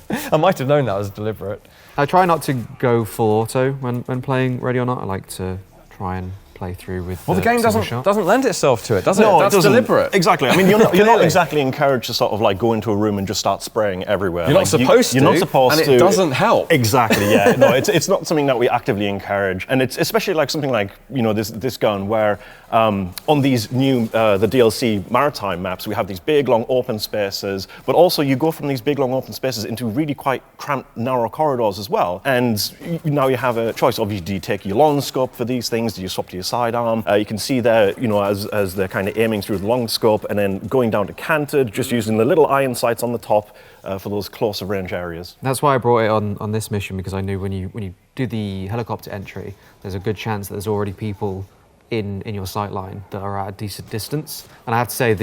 I might have known that was deliberate. I try not to go full auto when playing Ready or Not. I like to try and play through with. Well, the game doesn't lend itself to it, does it? No, That's it doesn't. deliberate. Exactly. I mean, you're not exactly encouraged to sort of like go into a room and just start spraying everywhere. You're not supposed to. You're not supposed to. And it doesn't help. Exactly. Yeah. No, it's not something that we actively encourage, and it's especially like something like this gun where on these new the DLC maritime maps we have these big long open spaces, but also you go from these big long open spaces into really quite cramped narrow corridors as well. And now you have a choice. Obviously, do you take your long scope for these things? Do you swap to your sidearm? You can see there, as they're kind of aiming through the long scope and then going down to canted, just using the little iron sights on the top for those closer range areas. That's why I brought it on this mission, because I knew when you do the helicopter entry, there's a good chance that there's already people in your sight line that are at a decent distance. And I have to say,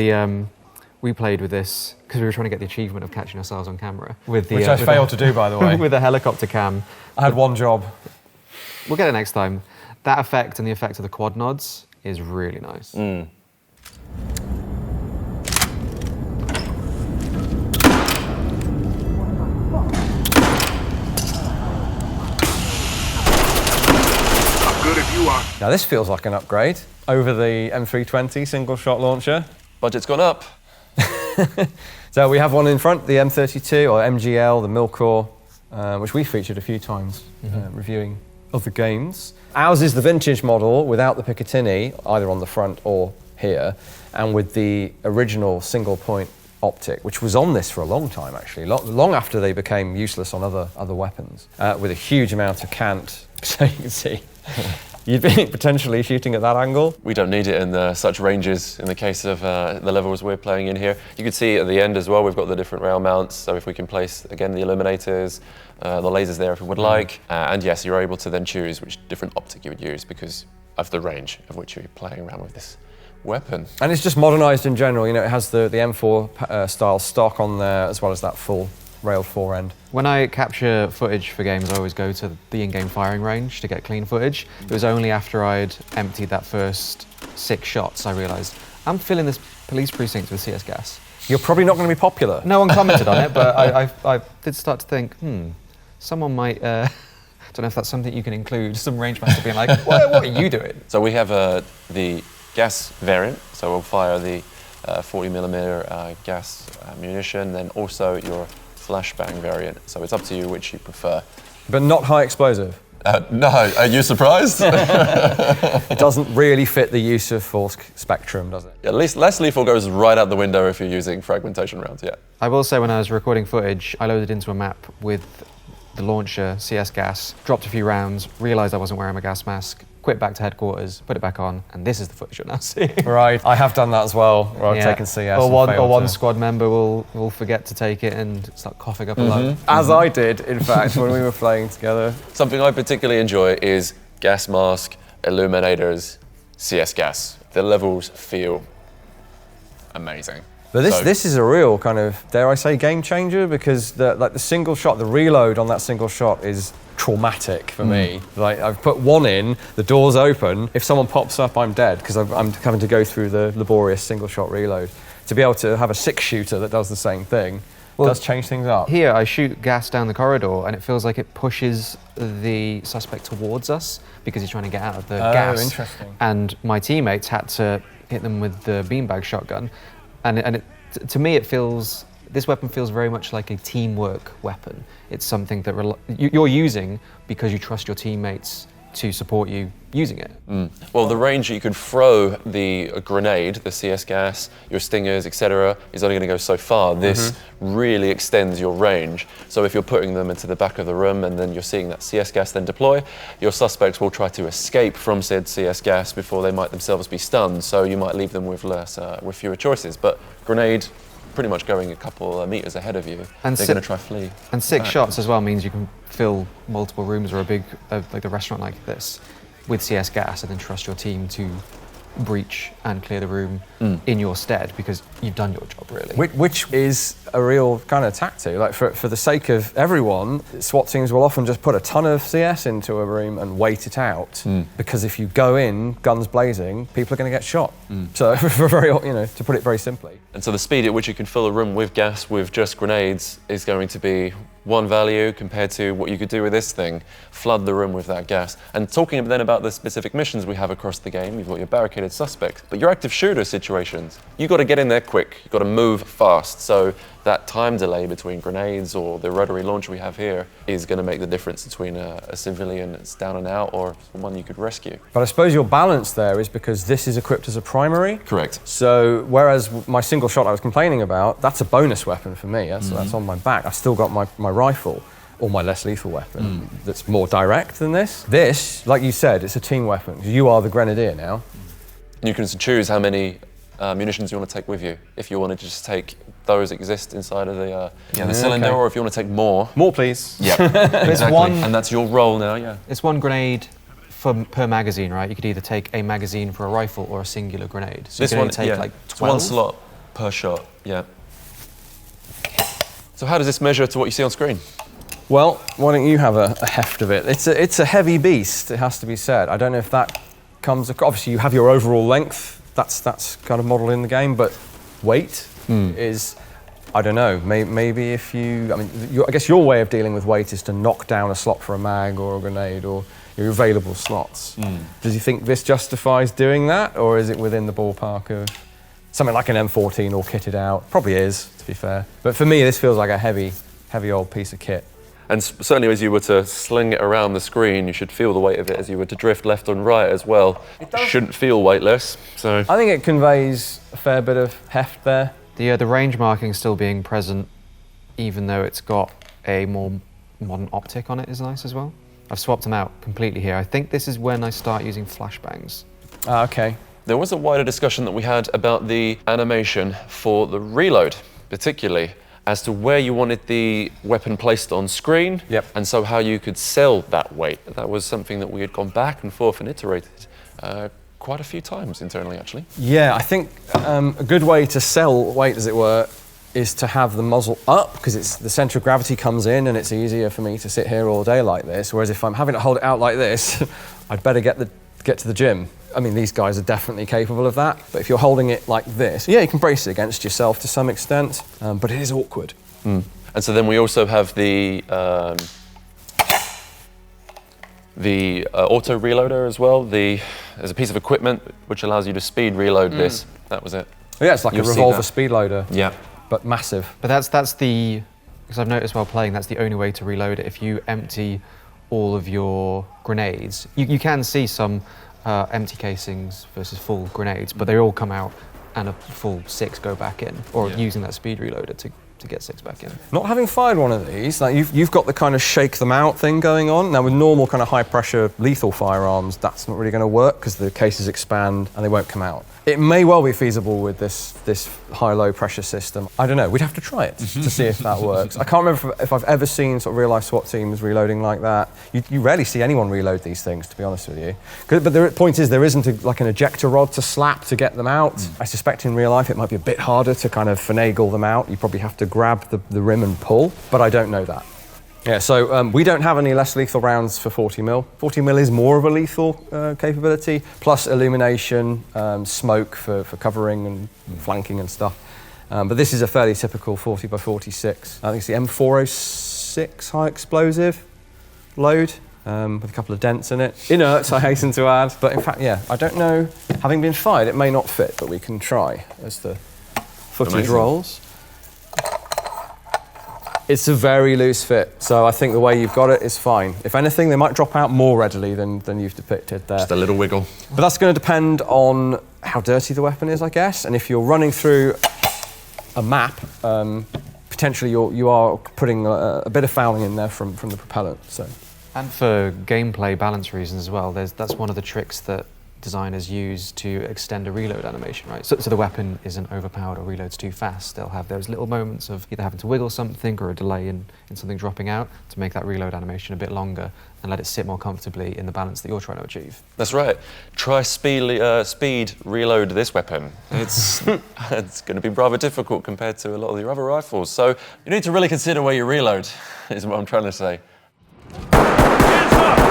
We played with this because we were trying to get the achievement of catching ourselves on camera. With the, Which I failed to do, by the way. With a helicopter cam. I had one job. We'll get it next time. That effect and the effect of the quad nods is really nice. Good if you are. Now this feels like an upgrade over the M320 single shot launcher. Budget's gone up. So we have one in front, the M32 or MGL, the Milcor, which we featured a few times reviewing other games. Ours is the vintage model without the Picatinny, either on the front or here, and with the original single point optic, which was on this for a long time actually, long after they became useless on other weapons, with a huge amount of cant, so you can see. You'd be potentially shooting at that angle. We don't need it in such ranges in the case of the levels we're playing in here. You can see at the end as well, we've got the different rail mounts, so if we can place, again, the illuminators, the lasers there if we would like, and yes, you're able to then choose which different optic you would use because of the range of which you're playing around with this weapon. And it's just modernised in general, you know, it has the M4 style stock on there as well as that full railed fore end. When I capture footage for games, I always go to the in-game firing range to get clean footage. It was only after I'd emptied that first 6 shots I realised I'm filling this police precinct with CS gas. You're probably not going to be popular. No one commented on it, but I did start to think, someone might, don't know if that's something you can include, some rangemaster being like, what are you doing? So we have the gas variant, so we'll fire the 40mm gas munition, then also your flashbang variant, so it's up to you which you prefer. But not high explosive. No, are you surprised? It doesn't really fit the use of force spectrum, does it? At least less lethal goes right out the window if you're using fragmentation rounds, yeah. I will say when I was recording footage, I loaded into a map with the launcher, CS gas, dropped a few rounds, realised I wasn't wearing my gas mask, quit back to headquarters, put it back on, and this is the footage you're now seeing. Right, I have done that as well, where I've taken CS or and one squad member will forget to take it and start coughing up a lot. As I did, in fact, when we were playing together. Something I particularly enjoy is gas mask, illuminators, CS gas. The levels feel amazing. But this is a real kind of, dare I say, game changer, because the single shot, the reload on that single shot is traumatic for me. Like, I've put one in, the door's open, if someone pops up, I'm dead, because I'm having to go through the laborious single shot reload. To be able to have a 6-shooter that does the same thing does change things up. Here, I shoot gas down the corridor, and it feels like it pushes the suspect towards us, because he's trying to get out of the gas. Oh, interesting. And my teammates had to hit them with the beanbag shotgun. And to me, this weapon feels very much like a teamwork weapon. It's something that you're using because you trust your teammates to support you using it. Well, the range you could throw the grenade, the CS gas, your stingers, etc., is only going to go so far. This really extends your range. So if you're putting them into the back of the room and then you're seeing that CS gas then deploy, your suspects will try to escape from said CS gas before they might themselves be stunned. So you might leave them with with fewer choices. But grenade, pretty much going a couple of meters ahead of you, and they're going to try flee. And 6 shots as well means you can fill multiple rooms or a big, like a restaurant like this, with CS gas, and then trust your team to breach and clear the room in your stead because you've done your job, really. Which is a real kind of tactic. Like for the sake of everyone, SWAT teams will often just put a ton of CS into a room and wait it out because if you go in guns blazing, people are going to get shot. So to put it very simply. And so the speed at which you can fill a room with gas with just grenades is going to be one value compared to what you could do with this thing, flood the room with that gas. And talking then about the specific missions we have across the game, you've got your barricaded suspects, but your active shooter situations, you've got to get in there quick, you've got to move fast. So that time delay between grenades or the rotary launcher we have here is going to make the difference between a civilian that's down and out or one you could rescue. But I suppose your balance there is because this is equipped as a primary. Correct. So whereas my single shot I was complaining about, that's a bonus weapon for me. That's on my back. I've still got my rifle or my less lethal weapon that's more direct than this. This, like you said, it's a team weapon. You are the grenadier now. You can choose how many munitions you want to take with you. If you want to just take those exist inside of the cylinder, or if you want to take more. More, please. Yeah, exactly. And that's your role now, yeah. It's 1 grenade per magazine, right? You could either take a magazine for a rifle or a singular grenade. So this you can one, take like 12. It's 1 slot. Per shot, yeah. So how does this measure to what you see on screen? Well, why don't you have a heft of it? It's a heavy beast, it has to be said. I don't know if that comes across. Obviously, you have your overall length. That's kind of modeled in the game, but weight is, I don't know. Maybe if you, I mean, I guess your way of dealing with weight is to knock down a slot for a mag or a grenade or your available slots. Does you think this justifies doing that, or is it within the ballpark of something like an M14 all kitted out? Probably is, to be fair. But for me, this feels like a heavy old piece of kit. And certainly as you were to sling it around the screen, you should feel the weight of it as you were to drift left and right as well. It shouldn't feel weightless, so... I think it conveys a fair bit of heft there. The range marking still being present, even though it's got a more modern optic on it, is nice as well. I've swapped them out completely here. I think this is when I start using flashbangs. Okay. There was a wider discussion that we had about the animation for the reload, particularly, as to where you wanted the weapon placed on screen, and so how you could sell that weight. That was something that we had gone back and forth and iterated quite a few times internally, actually. Yeah, I think a good way to sell weight, as it were, is to have the muzzle up, because it's the centre of gravity comes in and it's easier for me to sit here all day like this, whereas if I'm having to hold it out like this, I'd better get to the gym. I mean, these guys are definitely capable of that, but if you're holding it like this, yeah, you can brace it against yourself to some extent, but it is awkward. And so then we also have the auto reloader as well. There's a piece of equipment which allows you to speed reload this. That was it. Yeah, it's like a revolver speed loader. Yeah. But massive. But that's the, because I've noticed while playing, that's the only way to reload it. If you empty all of your grenades, you can see some empty casings versus full grenades, but they all come out and a full 6 go back in, or using that speed reloader to get 6 back in. Not having fired one of these, like you've got the kind of shake them out thing going on. Now with normal kind of high pressure lethal firearms, that's not really going to work because the cases expand and they won't come out. It may well be feasible with this high-low pressure system. I don't know, we'd have to try it to see if that works. I can't remember if I've ever seen sort of real-life SWAT teams reloading like that. You rarely see anyone reload these things, to be honest with you. But the point is, there isn't like an ejector rod to slap to get them out. I suspect in real life it might be a bit harder to kind of finagle them out. You probably have to grab the rim and pull, but I don't know that. Yeah, so we don't have any less lethal rounds for 40mm. 40mm is more of a lethal capability, plus illumination, smoke for covering and flanking and stuff. But this is a fairly typical 40x46. I think it's the M406 high explosive load with a couple of dents in it. Inerts, I hasten to add. But in fact, yeah, I don't know. Having been fired, it may not fit, but we can try as the footage rolls. It's a very loose fit, so I think the way you've got it is fine. If anything, they might drop out more readily than you've depicted there. Just a little wiggle. But that's going to depend on how dirty the weapon is, I guess. And if you're running through a map, potentially you are putting a bit of fouling in there from the propellant. So. And for gameplay balance reasons as well, that's one of the tricks that designers use to extend a reload animation, right? So the weapon isn't overpowered or reloads too fast. They'll have those little moments of either having to wiggle something or a delay in something dropping out to make that reload animation a bit longer and let it sit more comfortably in the balance that you're trying to achieve. That's right. Try speed reload this weapon. It's going to be rather difficult compared to a lot of your other rifles. So you need to really consider where you reload, is what I'm trying to say. Hands up!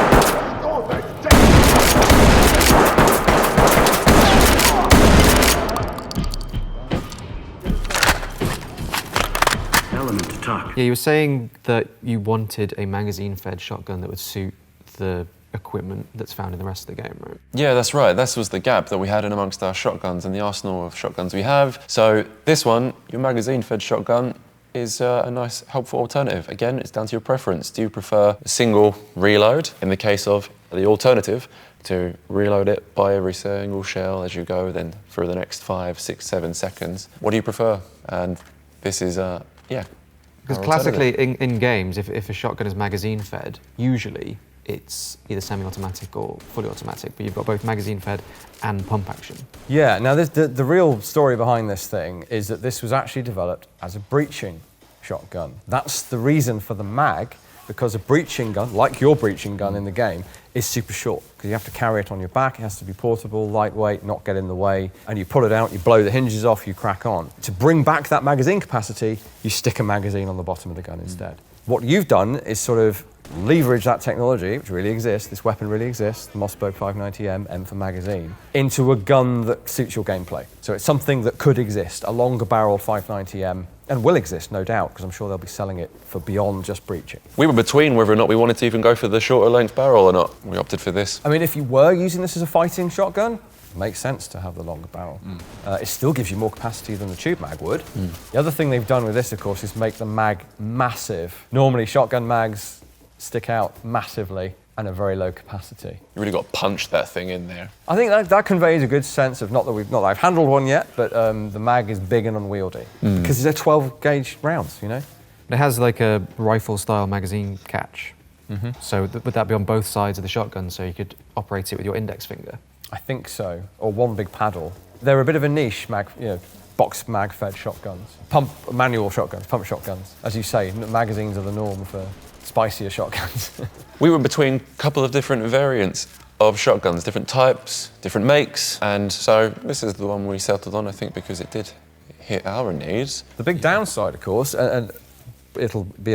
Yeah, you were saying that you wanted a magazine-fed shotgun that would suit the equipment that's found in the rest of the game, right? Yeah, that's right. This was the gap that we had in amongst our shotguns and the arsenal of shotguns we have. So this one, your magazine-fed shotgun, is a nice, helpful alternative. Again, it's down to your preference. Do you prefer a single reload, in the case of the alternative, to reload it by every single shell as you go, then through the next 5, 6, 7 seconds? What do you prefer? And this is, yeah. Because classically in games, if a shotgun is magazine-fed, usually it's either semi-automatic or fully automatic, but you've got both magazine-fed and pump action. Yeah, now the real story behind this thing is that this was actually developed as a breaching shotgun. That's the reason for the mag, because a breaching gun, like your breaching gun in the game, is super short because you have to carry it on your back. It has to be portable, lightweight, not get in the way. And you pull it out, you blow the hinges off, you crack on. To bring back that magazine capacity, you stick a magazine on the bottom of the gun instead. What you've done is sort of leverage that technology, which really exists, this weapon really exists, the Mossberg 590M, M for magazine, into a gun that suits your gameplay. So it's something that could exist, a longer barreled 590M, and will exist, no doubt, because I'm sure they'll be selling it for beyond just breaching. We were between whether or not we wanted to even go for the shorter length barrel or not. We opted for this. I mean, if you were using this as a fighting shotgun, it makes sense to have the longer barrel. It still gives you more capacity than the tube mag would. The other thing they've done with this, of course, is make the mag massive. Normally, shotgun mags stick out massively and a very low capacity. You really got to punch that thing in there. I think that conveys a good sense of, not that I've handled one yet, but the mag is big and unwieldy. Because they're 12 gauge rounds, you know? It has like a rifle-style magazine catch. So would that be on both sides of the shotgun, so you could operate it with your index finger? I think so, or one big paddle. They're a bit of a niche box mag-fed shotguns. Manual shotguns, pump shotguns. As you say, magazines are the norm for spicier shotguns. We were between a couple of different variants of shotguns, different types, different makes, and so this is the one we settled on, I think, because it did hit our needs. The big downside, of course, and it'll be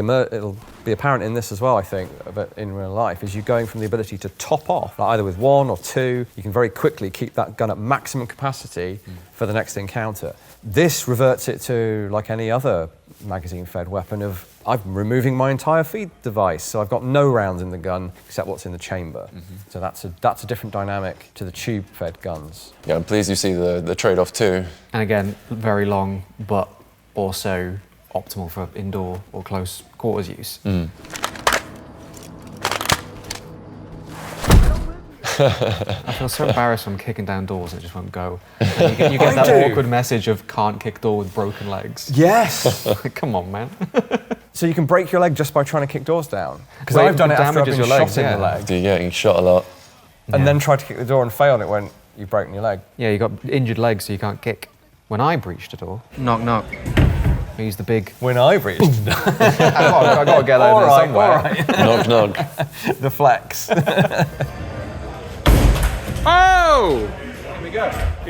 apparent in this as well, I think, but in real life, is you're going from the ability to top off, like either with one or two. You can very quickly keep that gun at maximum capacity for the next encounter. This reverts it to, like any other magazine-fed weapon, of I'm removing my entire feed device, so I've got no rounds in the gun except what's in the chamber. So that's a different dynamic to the tube-fed guns. Yeah, I'm pleased you see the trade-off too. And again, very long, but also optimal for indoor or close quarters use. I feel so embarrassed when I'm kicking down doors and it just won't go. And you get that awkward message of can't kick door with broken legs. Yes! Come on, man. So you can break your leg just by trying to kick doors down? Because I've done it after I've been shot in the leg. You're getting shot a lot. And then tried to kick the door and failed it when you've broken your leg. Yeah, you got injured legs, so you can't kick. When I breached a door, knock, knock. I used the big... When I breached. I got to get that in there somewhere. All right. Knock, knock. The flex. Oh!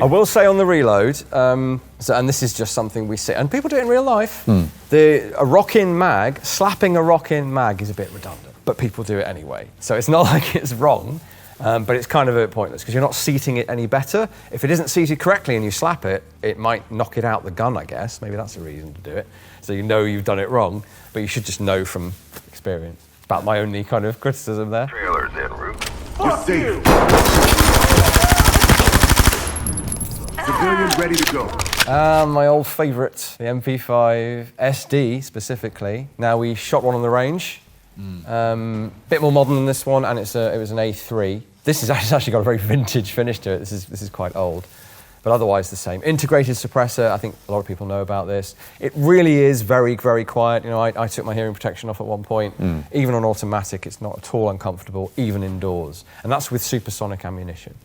I will say on the reload, and this is just something we see, and people do it in real life, a rock-in mag, slapping a rock-in mag is a bit redundant, but people do it anyway. So it's not like it's wrong, but it's kind of a bit pointless, because you're not seating it any better. If it isn't seated correctly and you slap it, it might knock it out the gun, I guess. Maybe that's a reason to do it. So you know you've done it wrong, but you should just know from experience. About my only kind of criticism there. Trailers en route. You're safe. Civilian ready to go. My old favourite, the MP5 SD specifically. Now, we shot one on the range. Bit more modern than this one, and it was an A3. This has actually got a very vintage finish to it. This is quite old, but otherwise the same. Integrated suppressor. I think a lot of people know about this. It really is very, very quiet. You know, I took my hearing protection off at one point. Even on automatic, it's not at all uncomfortable, even indoors, and that's with supersonic ammunition.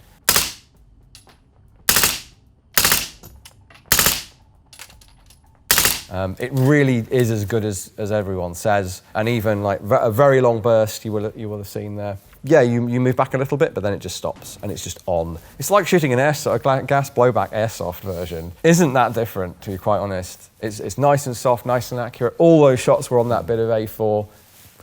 It really is as good as everyone says, and even like a very long burst you will have seen there. Yeah, you move back a little bit, but then it just stops and it's just on. It's like shooting a gas blowback airsoft version. Isn't that different, to be quite honest? It's nice and soft, nice and accurate. All those shots were on that bit of A4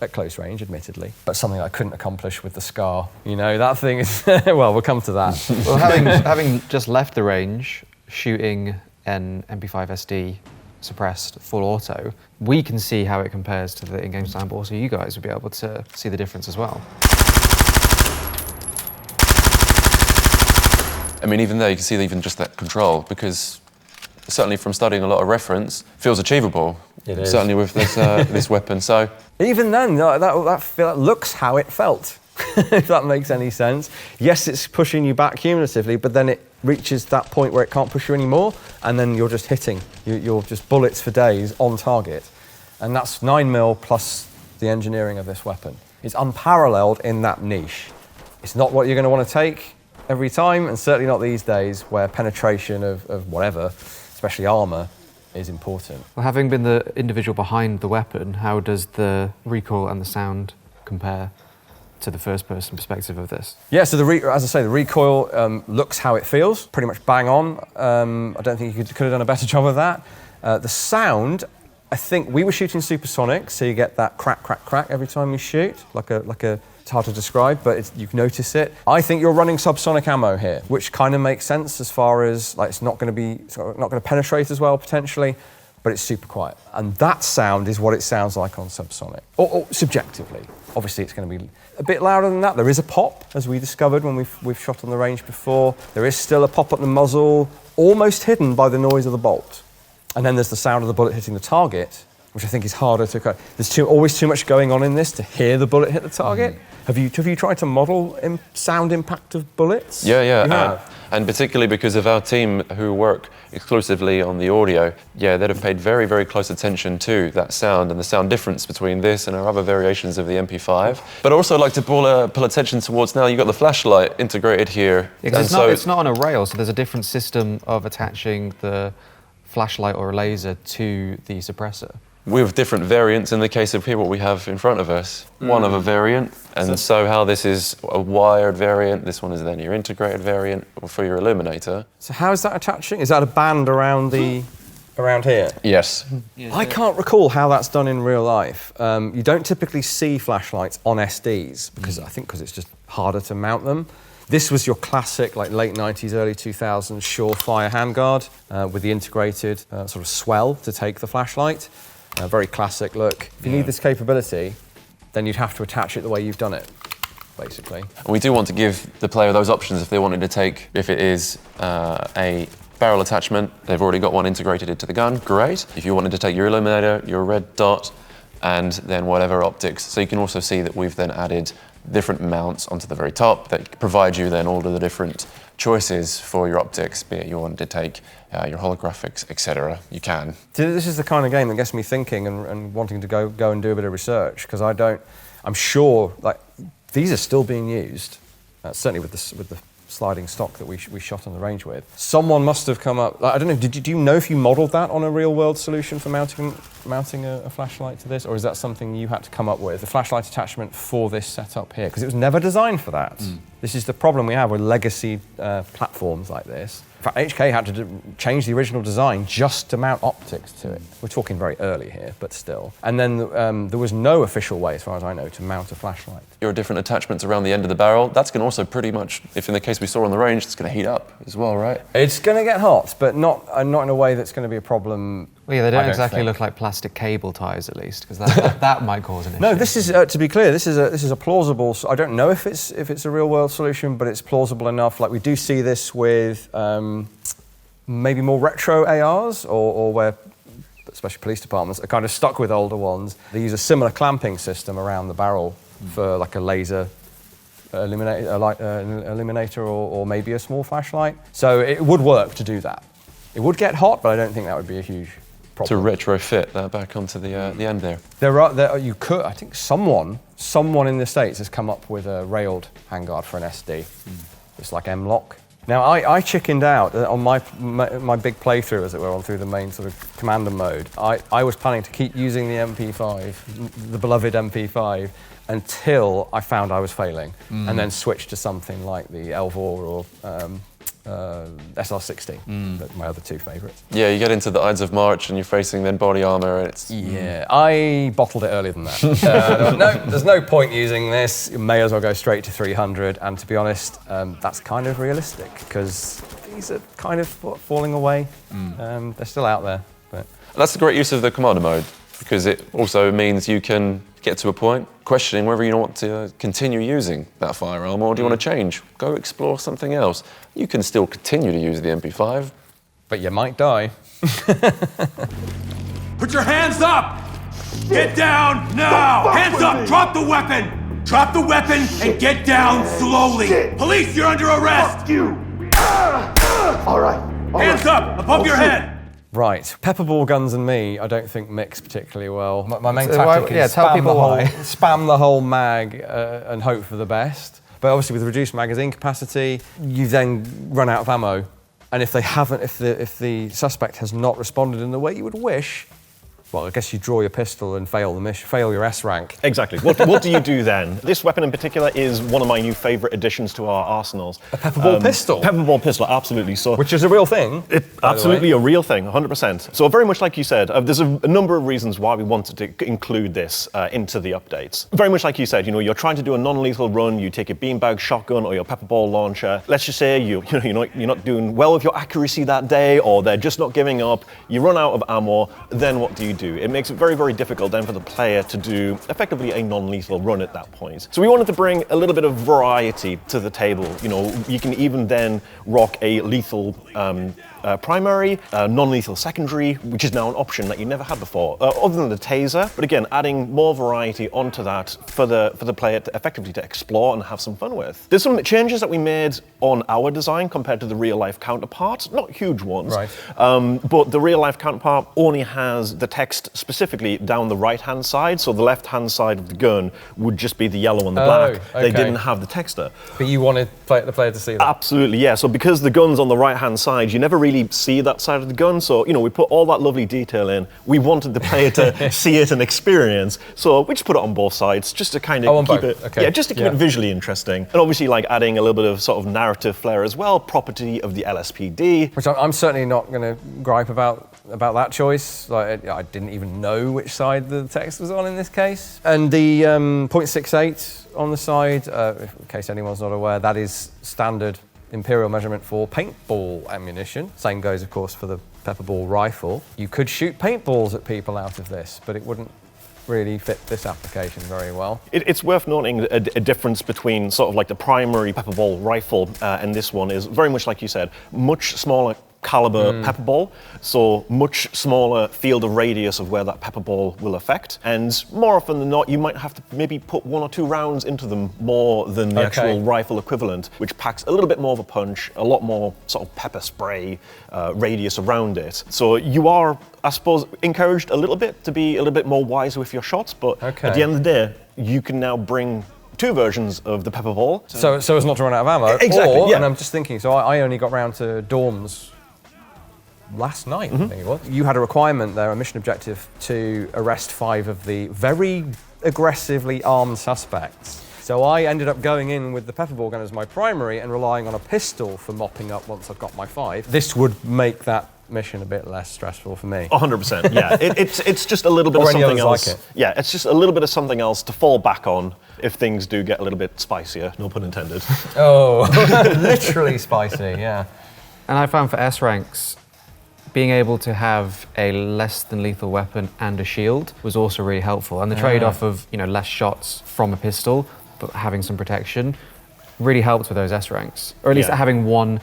at close range, admittedly, but something I couldn't accomplish with the SCAR. You know, that thing is well, we'll come to that. Well, having just left the range, shooting an MP5 SD suppressed full auto, we can see how it compares to the in-game stand, but also you guys would be able to see the difference as well. I mean, even there, you can see even just that control, because certainly from studying a lot of reference, feels achievable. It is. Certainly with this this weapon. So even then, that looks how it felt, if that makes any sense. Yes, it's pushing you back cumulatively, but then it reaches that point where it can't push you anymore, and then you're just hitting. You're just bullets for days on target. And that's 9mm plus the engineering of this weapon. It's unparalleled in that niche. It's not what you're going to want to take every time, and certainly not these days where penetration of whatever, especially armour, is important. Well, having been the individual behind the weapon, how does the recoil and the sound compare to the first-person perspective of this? Yeah, so as I say, the recoil looks how it feels, pretty much bang on. I don't think you could have done a better job of that. The sound, I think we were shooting supersonic, so you get that crack, crack, crack every time you shoot, like a. It's hard to describe, but you can notice it. I think you're running subsonic ammo here, which kind of makes sense as far as like it's not going to penetrate as well potentially, but it's super quiet. And that sound is what it sounds like on subsonic, or subjectively. Obviously, it's going to be a bit louder than that. There is a pop, as we discovered when we've shot on the range before. There is still a pop at the muzzle, almost hidden by the noise of the bolt. And then there's the sound of the bullet hitting the target, which I think is harder to cut. There's always too much going on in this to hear the bullet hit the target. Have you tried to model sound impact of bullets? Yeah. And particularly because of our team who work exclusively on the audio, they'd have paid very, very close attention to that sound and the sound difference between this and our other variations of the MP5. But I'd also like to pull attention towards now, you've got the flashlight integrated here. Yeah, it's not on a rail, so there's a different system of attaching the flashlight or a laser to the suppressor. With different variants, in the case of here what we have in front of us, one of a variant, and so how this is a wired variant, this one is then your integrated variant for your illuminator. So how is that attaching? Is that a band around here? Yes. I can't recall how that's done in real life. You don't typically see flashlights on SDs, because it's just harder to mount them. This was your classic, like late 90s, early 2000s Surefire handguard with the integrated sort of swell to take the flashlight. Very classic look. If you need this capability, then you'd have to attach it the way you've done it, basically. And we do want to give the player those options if they wanted to take, if it is a barrel attachment, they've already got one integrated into the gun, great. If you wanted to take your illuminator, your red dot, and then whatever optics. So you can also see that we've then added different mounts onto the very top that provide you then all of the different choices for your optics, be it you wanted to take your holographics, etc. You can. This is the kind of game that gets me thinking and wanting to go and do a bit of research, because I'm sure like these are still being used, certainly with the sliding stock that we shot on the range with. Someone must have come up, I don't know, do you know if you modelled that on a real world solution for mounting a flashlight to this, or is that something you had to come up with, the flashlight attachment for this setup here? Because it was never designed for that. This is the problem we have with legacy platforms like this. In fact, HK had to change the original design just to mount optics to it. We're talking very early here, but still. And then there was no official way, as far as I know, to mount a flashlight. Your different attachments around the end of the barrel, that's going to also pretty much, if in the case we saw on the range, it's going to heat up as well, right? It's going to get hot, but not in a way that's going to be a problem. Well, yeah, they don't exactly look like plastic cable ties, at least, because that might cause an issue. No, this is to be clear. This is a plausible. I don't know if it's a real world solution, but it's plausible enough. Like we do see this with maybe more retro ARs, or where especially police departments are kind of stuck with older ones. They use a similar clamping system around the barrel for like a laser illuminator, or maybe a small flashlight. So it would work to do that. It would get hot, but I don't think that would be a huge problem. To retrofit that back onto the end there. You could. I think someone in the States has come up with a railed handguard for an SD. It's like M-Lock. Now I chickened out on my big playthrough, as it were, on through the main sort of commander mode. I was planning to keep using the MP5, the beloved MP5, until I found I was failing, and then switch to something like the Elvor or SR60, my other two favourites. Yeah, you get into the Ides of March and you're facing then body armour. I bottled it earlier than that. There's no point using this. You may as well go straight to 300. And to be honest, that's kind of realistic, because these are kind of falling away. They're still out there. But that's a great use of the commander mode, because it also means you can get to a point questioning whether you want to continue using that firearm, or do you want to change, go explore something else. You can still continue to use the MP5, but you might die. Put your hands up! Get down now! Hands up! Drop the weapon! Drop the weapon and get down slowly! Police, you're under arrest! Fuck you! All right. Hands up! Above your head! Right, pepperball guns and me, I don't think mix particularly well. My main tactic is spam the whole mag and hope for the best. But obviously with reduced magazine capacity, you then run out of ammo And if they haven't, if the suspect has not responded in the way you would wish, well, I guess you draw your pistol and fail the mission, fail your S rank. Exactly. What do you do then? This weapon in particular is one of my new favourite additions to our arsenals. A pepperball pistol? Pepperball pistol, absolutely. So, which is a real thing. Absolutely a real thing, 100%. So very much like you said, there's a number of reasons why we wanted to include this into the updates. Very much like you said, you're trying to do a non-lethal run, you take a beanbag shotgun or your pepperball launcher. Let's just say you're not doing well with your accuracy that day, or they're just not giving up. You run out of ammo, then what do you do? It makes it very, very difficult then for the player to do effectively a non-lethal run at that point. So we wanted to bring a little bit of variety to the table. You can even then rock a lethal primary, non-lethal secondary, which is now an option that you never had before, other than the taser. But again, adding more variety onto that for the player to effectively to explore and have some fun with. There's some changes that we made on our design compared to the real-life counterpart. Not huge ones, right. But the real-life counterpart only has the text specifically down the right-hand side, so the left-hand side of the gun would just be the yellow and the black. Okay. They didn't have the texter. But you wanted the player to see that? Absolutely, yeah. So because the gun's on the right-hand side, you never really see that side of the gun. So, we put all that lovely detail in. We wanted the player to see it and experience. So we just put it on both sides, just to kind of keep it, just to keep it visually interesting. And obviously, like adding a little bit of sort of narrative flair as well, property of the LSPD. Which I'm certainly not going to gripe about that choice. Like, I didn't even know which side the text was on in this case. And the .68 on the side, in case anyone's not aware, that is standard imperial measurement for paintball ammunition. Same goes, of course, for the pepperball rifle. You could shoot paintballs at people out of this, but it wouldn't really fit this application very well. It's worth noting a difference between sort of like the primary pepperball rifle and this one is very much like you said, much smaller caliber pepperball, so much smaller field of radius of where that pepperball will affect, and more often than not you might have to maybe put 1 or 2 rounds into them more than the actual rifle equivalent, which packs a little bit more of a punch, a lot more sort of pepper spray radius around it. So you are, I suppose, encouraged a little bit to be a little bit more wise with your shots, but at the end of the day you can now bring 2 versions of the pepperball. So as not to run out of ammo. Exactly, And I'm just thinking, so I only got round to Dorms last night, I think it was. You had a requirement there, a mission objective, to arrest 5 of the very aggressively armed suspects. So I ended up going in with the pepperball gun as my primary and relying on a pistol for mopping up once I've got my 5. This would make that mission a bit less stressful for me. 100%, yeah. It's just a little bit of something else. Like it. Yeah, it's just a little bit of something else to fall back on if things do get a little bit spicier, no pun intended. Oh, literally spicy, yeah. And I found for S ranks, being able to have a less than lethal weapon and a shield was also really helpful. And the trade-off of less shots from a pistol, but having some protection, really helped with those S ranks. Or at least having one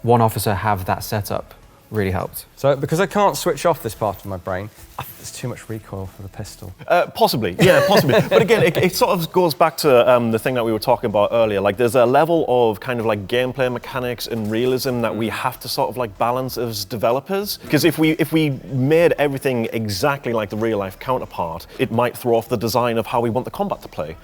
officer have that setup really helped. So because I can't switch off this part of my brain, there's too much recoil for the pistol. Possibly, yeah, possibly. But again, it sort of goes back to the thing that we were talking about earlier. Like, there's a level of kind of like gameplay mechanics and realism that we have to sort of like balance as developers. Because if we made everything exactly like the real life counterpart, it might throw off the design of how we want the combat to play.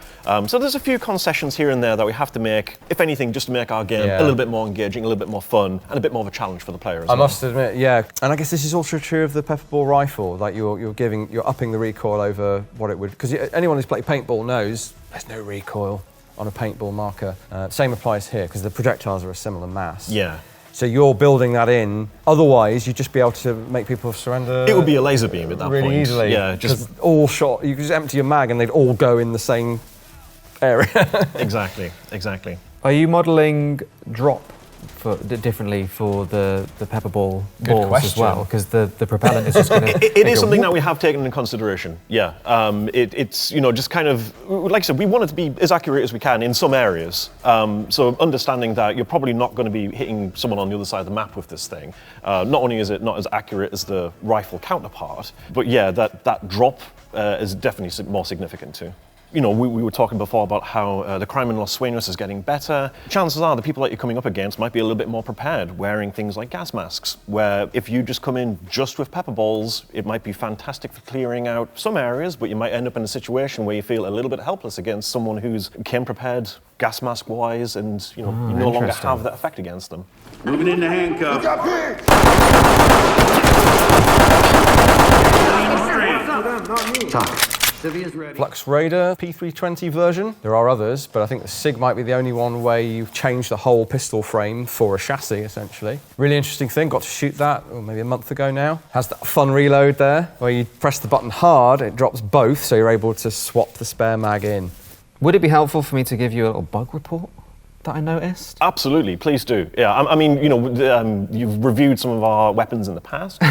So there's a few concessions here and there that we have to make, if anything, just to make our game a little bit more engaging, a little bit more fun, and a bit more of a challenge for the player as well. I must admit, yeah. And I guess this is also true of the pepperball rifle. Like you're upping the recoil over what it would, because anyone who's played paintball knows there's no recoil on a paintball marker. Same applies here because the projectiles are a similar mass. Yeah. So you're building that in. Otherwise, you'd just be able to make people surrender. It would be a laser beam at that point. Really easily. Yeah, just all shot. You could just empty your mag and they'd all go in the same area. Exactly. Are you modelling drop differently for the pepperball balls as well? Because the propellant is just going to... It is something that we have taken into consideration, yeah. It's, just kind of, like I said, we want it to be as accurate as we can in some areas. So understanding that you're probably not going to be hitting someone on the other side of the map with this thing. Not only is it not as accurate as the rifle counterpart, but yeah, that drop is definitely more significant too. We were talking before about how the crime in Los Sueños is getting better. Chances are the people that you're coming up against might be a little bit more prepared, wearing things like gas masks, where if you just come in just with pepper balls, it might be fantastic for clearing out some areas, but you might end up in a situation where you feel a little bit helpless against someone who's came prepared gas mask wise, and you no longer have that effect against them. Moving into handcuffs. Flux Raider P320 version. There are others, but I think the SIG might be the only one where you've changed the whole pistol frame for a chassis, essentially. Really interesting thing, got to shoot that maybe a month ago now. Has that fun reload there, where you press the button hard, it drops both, so you're able to swap the spare mag in. Would it be helpful for me to give you a little bug report that I noticed? Absolutely, please do. Yeah, I mean, you've reviewed some of our weapons in the past.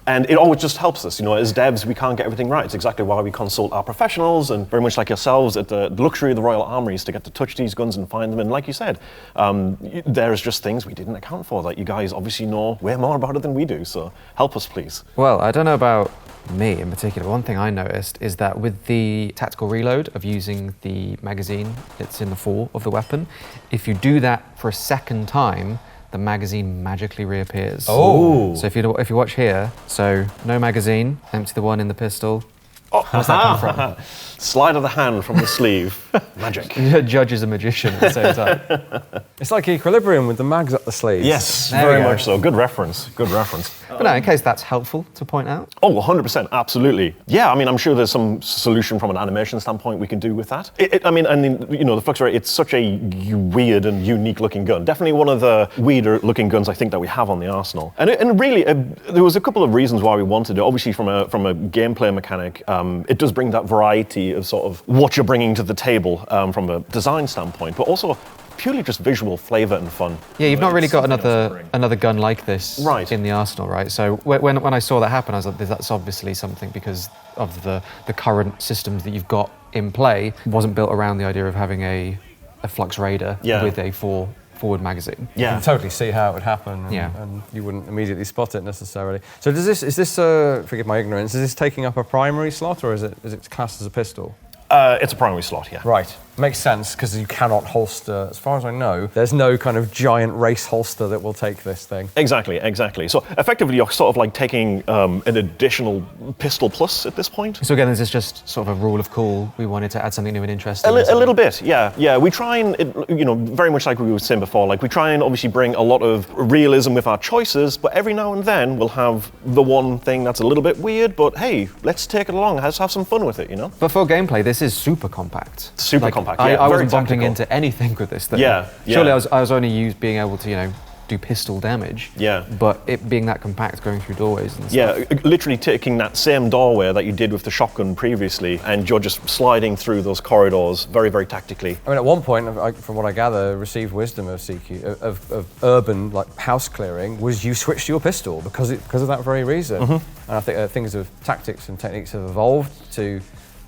And it always just helps us, as devs, we can't get everything right. It's exactly why we consult our professionals, and very much like yourselves, at the luxury of the Royal Armouries to get to touch these guns and find them. And like you said, there's just things we didn't account for that you guys obviously know way more about it than we do. So help us, please. Well, I don't know about me in particular. One thing I noticed is that with the tactical reload of using the magazine that's in the fore of the weapon, if you do that for a second time, the magazine magically reappears. Oh! So if you watch here, so no magazine, empty the one in the pistol. Oh, how's that come from? Slide of the hand from the sleeve. Magic. Judge is a magician at the same time. It's like Equilibrium with the mags up the sleeves. Yes, very much so. Good reference. Good reference. But no, in case that's helpful to point out. Oh, 100%, absolutely. Yeah, I mean, I'm sure there's some solution from an animation standpoint we can do with that. The Flux Raider, it's such a weird and unique looking gun. Definitely one of the weirder looking guns I think that we have on the arsenal. And really, there was a couple of reasons why we wanted it. Obviously, from a gameplay mechanic, it does bring that variety of sort of what you're bringing to the table from a design standpoint, but also purely just visual flavour and fun. Yeah, you've not really got another gun like this in the arsenal, right? So when I saw that happen, I was like, that's obviously something because of the current systems that you've got in play wasn't built around the idea of having a Flux Raider with a forward magazine. Yeah, you can totally see how it would happen, and you wouldn't immediately spot it necessarily. So is this forgive my ignorance, is this taking up a primary slot, or is it classed as a pistol? It's a primary slot, yeah. Right. Makes sense, because you cannot holster, as far as I know, there's no kind of giant race holster that will take this thing. Exactly. So effectively, you're sort of like taking an additional pistol plus at this point. So again, is this just sort of a rule of cool? We wanted to add something new and interesting? A little bit, yeah. We try and, very much like we were saying before, like we try and obviously bring a lot of realism with our choices, but every now and then we'll have the one thing that's a little bit weird, but hey, let's take it along, let's have some fun with it, But for gameplay, this is super compact. Super compact. I wasn't bumping into anything with this thing. Yeah. Surely I was only being able to, do pistol damage. Yeah. But it being that compact, going through doorways and stuff. Yeah, literally taking that same doorway that you did with the shotgun previously, and you're just sliding through those corridors very, very tactically. I mean, at one point, from what I gather, received wisdom of CQ of urban house clearing was you switched to your pistol because of that very reason. Mm-hmm. And I think things of tactics and techniques have evolved to.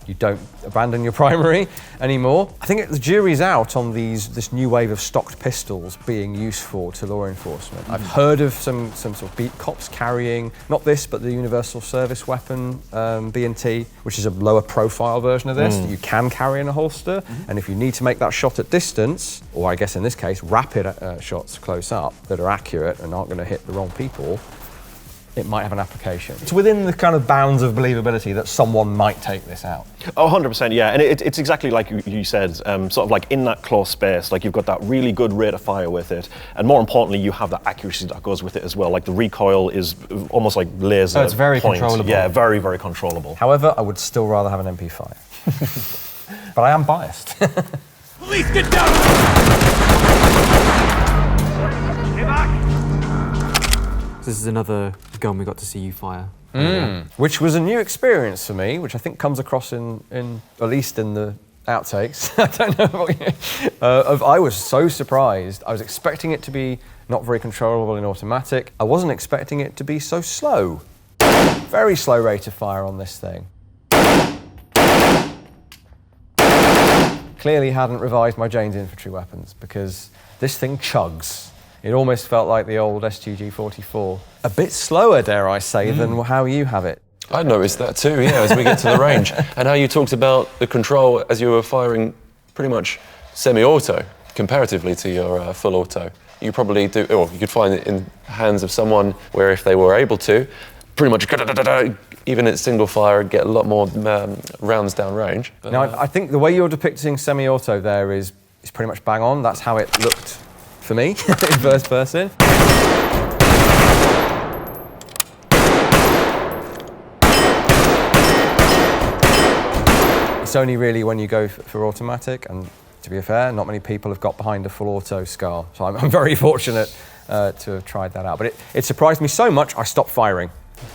You don't abandon your primary anymore. I think the jury's out on this new wave of stocked pistols being useful to law enforcement. I've heard of some sort of beat cops carrying, not this, but the universal service weapon, B&T, which is a lower profile version of this that you can carry in a holster. And if you need to make that shot at distance, or I guess in this case, rapid shots close up that are accurate and aren't going to hit the wrong people, it might have an application. It's within the kind of bounds of believability that someone might take this out. Oh, 100%, yeah. And it's exactly like you said, sort of like in that close space, like you've got that really good rate of fire with it. And more importantly, you have that accuracy that goes with it as well. Like the recoil is almost like laser. Oh, it's very controllable. Yeah, very, very controllable. However, I would still rather have an MP5. But I am biased. Police, get down! Stay back! This is another gun we got to see you fire. Which was a new experience for me, which I think comes across in at least in the outtakes. I don't know what I was so surprised. I was expecting it to be not very controllable in automatic. I wasn't expecting it to be so slow. Very slow rate of fire on this thing. Clearly hadn't revised my Jane's infantry weapons because this thing chugs. It almost felt like the old STG-44. A bit slower, dare I say, than how you have it. I noticed that too, yeah, as we get to the range. And how you talked about the control as you were firing pretty much semi-auto, comparatively to your full auto. You probably do, or you could find it in hands of someone where if they were able to, pretty much even at single fire, get a lot more rounds down range. But, Now, I think the way you're depicting semi-auto there is pretty much bang on. That's how it looked for me in first person. It's only really when you go for automatic, and to be fair, not many people have got behind a full auto SCAR, so I'm very fortunate to have tried that out. But it surprised me so much, I stopped firing,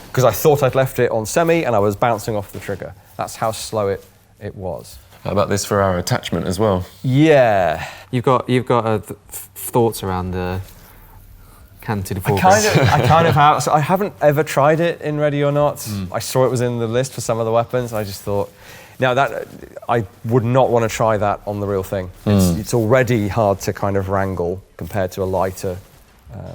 because I thought I'd left it on semi and I was bouncing off the trigger. That's how slow it was. how about this for our attachment as well? Yeah. You've got thoughts around the canted foregrip. I kind of have. So I haven't ever tried it in Ready or Not. I saw it was in the list for some of the weapons. I just thought, now that I would not want to try that on the real thing. It's already hard to kind of wrangle compared to a lighter,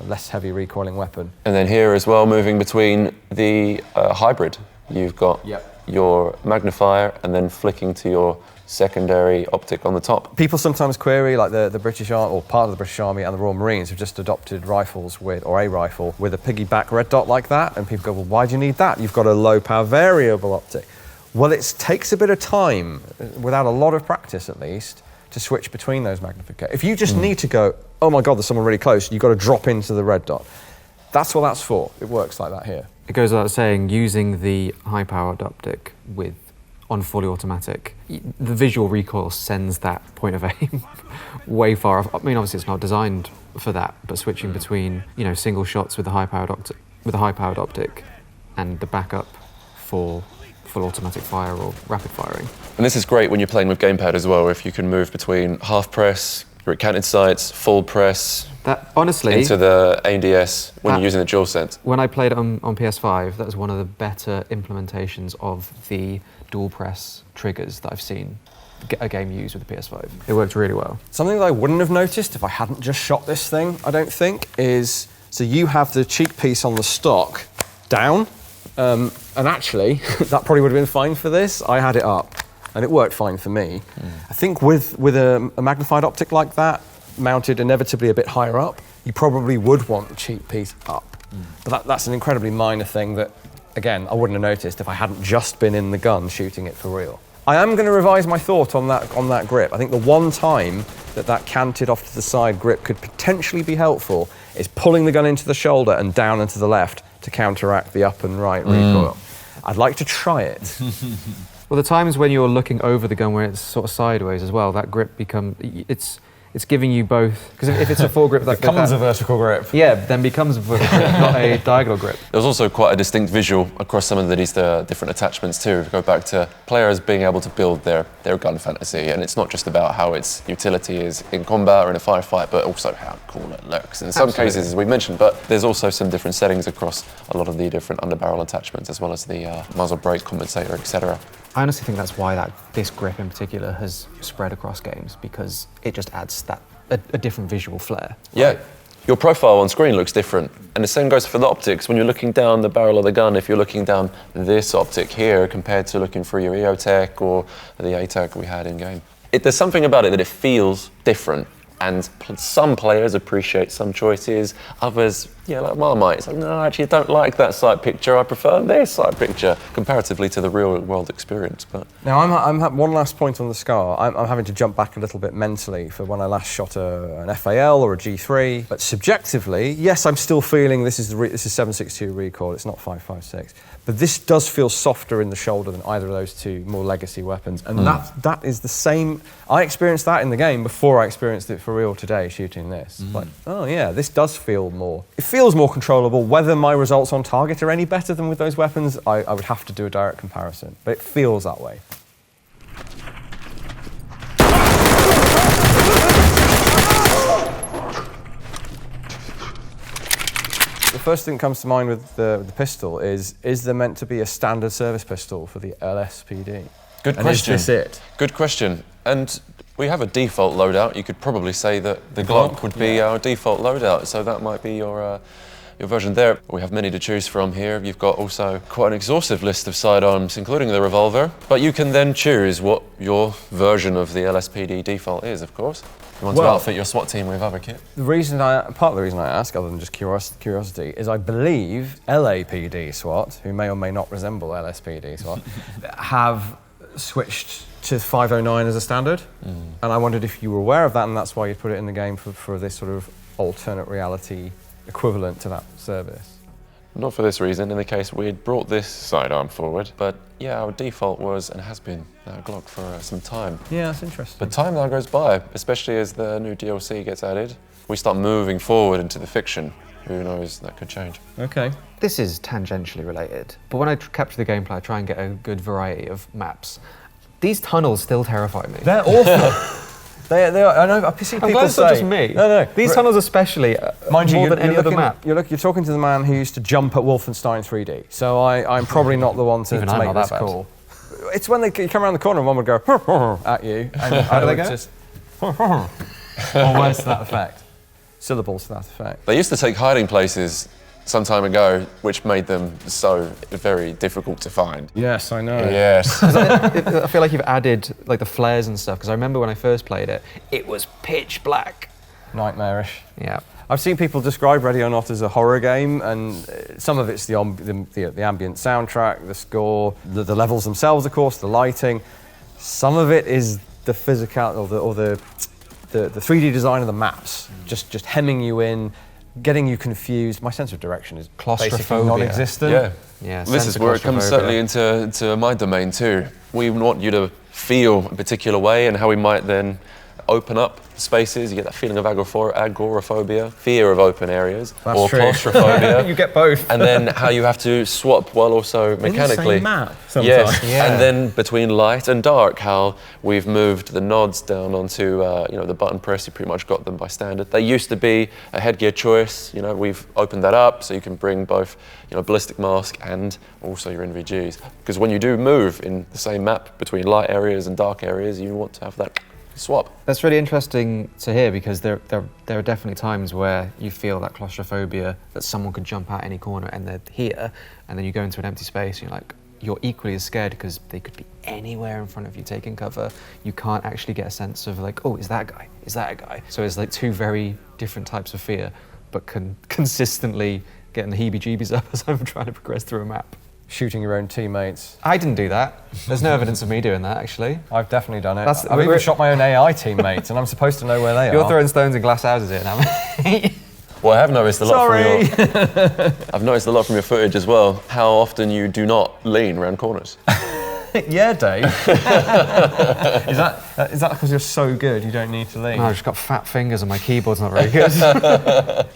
less heavy recoiling weapon. And then here as well, moving between the hybrid, you've got your magnifier and then flicking to your secondary optic on the top. People sometimes query, like the British Army, or part of the British Army and the Royal Marines have just adopted rifles with, or a rifle with a piggyback red dot like that, and people go, well, why do you need that? You've got a low power variable optic. Well, it takes a bit of time, without a lot of practice at least, to switch between those magnifications. If you just need to go, oh my God, there's someone really close, you've got to drop into the red dot. That's what that's for. It works like that here. It goes without saying, using the high-powered optic on fully automatic, the visual recoil sends that point of aim way far off. I mean, obviously it's not designed for that, but switching between, single shots with the high-powered optic and the backup for full automatic fire or rapid firing. And this is great when you're playing with gamepad as well, if you can move between half press, your canted sights, full press, That honestly, into the ADS when you're using the dual sense. when I played it on PS5, that was one of the better implementations of the dual press triggers that I've seen a game use with the PS5. It worked really well. Something that I wouldn't have noticed if I hadn't just shot this thing, I don't think, is, so you have the cheek piece on the stock down, and actually, that probably would have been fine for this. I had it up, and it worked fine for me. I think with a magnified optic like that, mounted inevitably a bit higher up, you probably would want the cheek piece up. But that's an incredibly minor thing that, again, I wouldn't have noticed if I hadn't just been in the gun shooting it for real. I am going to revise my thought on that grip. I think the one time that canted off to the side grip could potentially be helpful is pulling the gun into the shoulder and down and to the left to counteract the up and right recoil. I'd like to try it. Well, the times when you're looking over the gun where it's sort of sideways as well, that grip it's giving you both, because if it's a full grip, that Becomes a vertical grip. yeah, then becomes a vertical grip, not a diagonal grip. There's also quite a distinct visual across some of these different attachments too. If you go back to players being able to build their gun fantasy, and it's not just about how its utility is in combat or in a firefight, but also how cool it looks. In some cases, as we mentioned, but there's also some different settings across a lot of the different underbarrel attachments, as well as the muzzle brake compensator, etc. I honestly think that's why this grip in particular has spread across games, because it just adds a different visual flair. Yeah, your profile on screen looks different. And the same goes for the optics. When you're looking down the barrel of the gun, if you're looking down this optic here compared to looking through your EOTech or the ATEC we had in game, there's something about it that it feels different. And some players appreciate some choices, others, like Marmite, it's like, no, I actually don't like that sight picture, I prefer this sight picture, comparatively to the real world experience. But Now, I'm one last point on the SCAR. I'm having to jump back a little bit mentally for when I last shot an FAL or a G3. But subjectively, yes, I'm still feeling this is 7.62 recoil, it's not 5.56. But this does feel softer in the shoulder than either of those two more legacy weapons. And that is the same. I experienced that in the game before I experienced it for real today shooting this. Like, oh yeah, this does feel more. It feels more controllable. Whether my results on target are any better than with those weapons, I would have to do a direct comparison. But it feels that way. The first thing that comes to mind with the pistol is there meant to be a standard service pistol for the LSPD? good And question. is this it? Good question. And we have a default loadout. You could probably say that the Glock would be our default loadout, so that might be your version there. We have many to choose from here. You've got also quite an exhaustive list of sidearms, including the revolver, but you can then choose what your version of the LSPD default is, of course. You want to outfit your SWAT team with other kit? Part of the reason I ask, other than just curiosity, is I believe LAPD SWAT, who may or may not resemble LSPD SWAT, have switched to 509 as a standard. And I wondered if you were aware of that, and that's why you put it in the game for this sort of alternate reality equivalent to that service. Not for this reason. In the case, we had brought this sidearm forward, but yeah, our default was, and has been, Glock for some time. Yeah, that's interesting. But time now goes by, especially as the new DLC gets added. We start moving forward into the fiction. Who knows, that could change. Okay. This is tangentially related, but when I capture the gameplay, I try and get a good variety of maps. These tunnels still terrify me. They're awful. They are, I know, I've seen people glad it's say... not just me. No. These tunnels especially, Mind you, more than any other map. You're talking to the man who used to jump at Wolfenstein 3D, so I'm probably not the one to Even make I'm not this that bad. call. It's when you come around the corner and one would go at you, and How do they go? just or words to that effect. Syllables to that effect. They used to take hiding places some time ago, which made them so very difficult to find. Yes, I know. Yes. I feel like you've added like the flares and stuff, because I remember when I first played it, it was pitch black. Nightmarish. Yeah. I've seen people describe Ready or Not as a horror game, and some of it's the ambient soundtrack, the score, the levels themselves, of course, the lighting. Some of it is the physical or the 3D design of the maps, just hemming you in, getting you confused. My sense of direction is basically Claustrophobia. non-existent. Yeah, This is where it comes certainly into my domain too. We want you to feel a particular way, and how we might then open up spaces. You get that feeling of agoraphobia, fear of open areas, or true. claustrophobia. You get both. And then how you have to swap while also mechanically. In the same map, sometimes. Yes, Yeah. and then between light and dark, how we've moved the nods down onto the button press. You pretty much got them by standard. They used to be a headgear choice. We've opened that up so you can bring both ballistic mask and also your NVGs. Because when you do move in the same map between light areas and dark areas, you want to have that swap. That's really interesting to hear, because there are definitely times where you feel that claustrophobia, that someone could jump out any corner and they're here, and then you go into an empty space and you're equally as scared because they could be anywhere in front of you taking cover. You can't actually get a sense of oh, is that a guy? Is that a guy? So it's like two very different types of fear, but can consistently getting the heebie-jeebies up as I'm trying to progress through a map. Shooting your own teammates. I didn't do that. There's no evidence of me doing that, actually. I've definitely done it. That's- I've even shot my own AI teammates, and I'm supposed to know where they You're are. throwing stones in glass houses here now. Well, I have noticed a lot Sorry. from your. I've noticed a lot from your footage as well. How often you do not lean around corners. Yeah, Dave. Is that because you're so good you don't need to lean? No, I've just got fat fingers and my keyboard's not very good.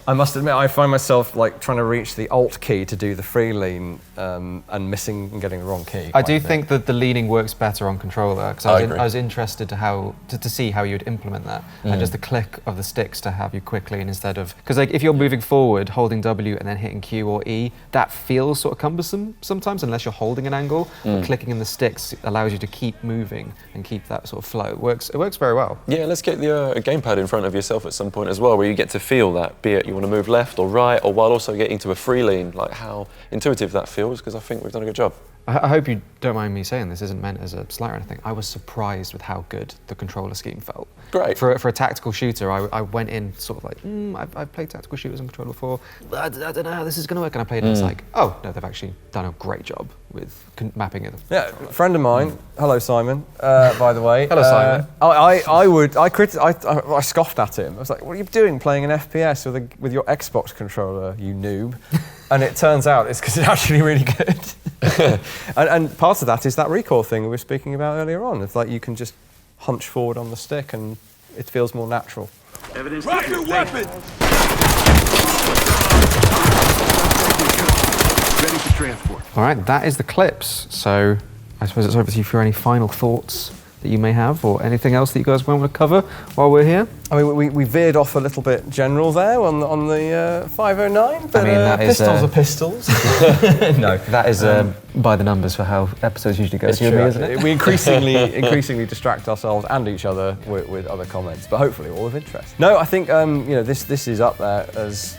I must admit, I find myself trying to reach the Alt key to do the free lean and missing and getting the wrong key. I do think that the leaning works better on controller, because I I agree. was interested to see how you'd implement that, and just the click of the sticks to have you quick lean instead of, because if you're moving forward, holding W and then hitting Q or E, that feels sort of cumbersome sometimes unless you're holding an angle. But clicking in the sticks allows you to keep moving and keep that sort of flow. It works very well. Yeah, let's get the gamepad in front of yourself at some point as well, where you get to feel that, be it you want to move left or right, or while also getting to a free lean, like how intuitive that feels, because I think we've done a good job. I hope you don't mind me saying this isn't meant as a slight or anything. I was surprised with how good the controller scheme felt. Great. For a tactical shooter, I went in sort of I've played tactical shooters on controller before. I don't know how this is going to work. And I played and it's oh, no, they've actually done a great job with mapping it. Yeah, a friend of mine, hello Simon, by the way. Hello, Simon. I scoffed at him. I was like, what are you doing playing an FPS with your Xbox controller, you noob? And it turns out it's because it's actually really good. and part of that is that recoil thing we were speaking about earlier on. It's like you can just hunch forward on the stick and it feels more natural. Drop your weapon! Ready for transport. All right, that is the clips. So I suppose it's over to you for any final thoughts that you may have, or anything else that you guys want to cover while we're here. I mean, we veered off a little bit general there on the 509, but I mean, that is, pistols are pistols. No, That is by the numbers for how episodes usually go. it's to true, me, isn't it? We increasingly distract ourselves and each other with other comments, but hopefully all of interest. No, I think this is up there as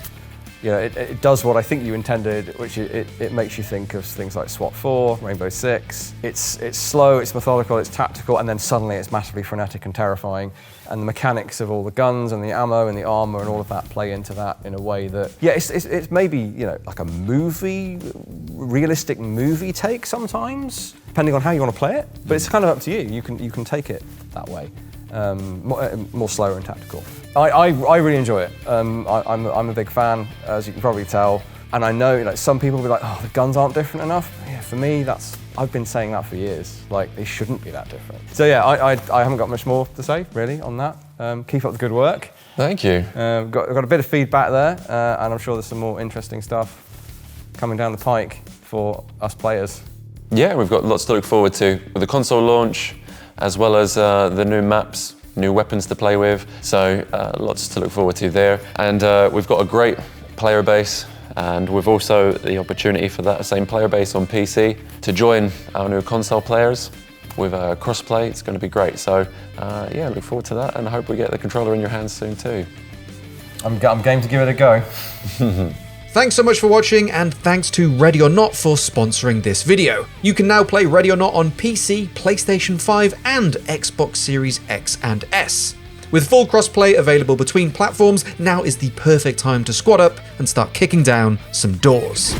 You know, it does what I think you intended, which it makes you think of things like SWAT 4, Rainbow Six. It's slow, it's methodical, it's tactical, and then suddenly it's massively frenetic and terrifying. And the mechanics of all the guns and the ammo and the armor and all of that play into that in a way that, yeah, it's maybe, you know, like a realistic movie take sometimes, depending on how you want to play it. But it's kind of up to you. You can take it that way. More slower and tactical. I really enjoy it. I'm a big fan, as you can probably tell. And I know, like, some people will be like, oh, the guns aren't different enough. Yeah, for me, I've been saying that for years. Like, they shouldn't be that different. So yeah, I haven't got much more to say, really, on that. Keep up the good work. Thank you. Got a bit of feedback there, and I'm sure there's some more interesting stuff coming down the pike for us players. Yeah, we've got lots to look forward to with the console launch, as well as the new maps, new weapons to play with. So lots to look forward to there. And we've got a great player base, and we've also the opportunity for that same player base on PC to join our new console players with crossplay. It's going to be great. So yeah, look forward to that, and I hope we get the controller in your hands soon too. I'm game to give it a go. Thanks so much for watching, and thanks to Ready or Not for sponsoring this video. You can now play Ready or Not on PC, PlayStation 5 and Xbox Series X and S. With full crossplay available between platforms, now is the perfect time to squad up and start kicking down some doors.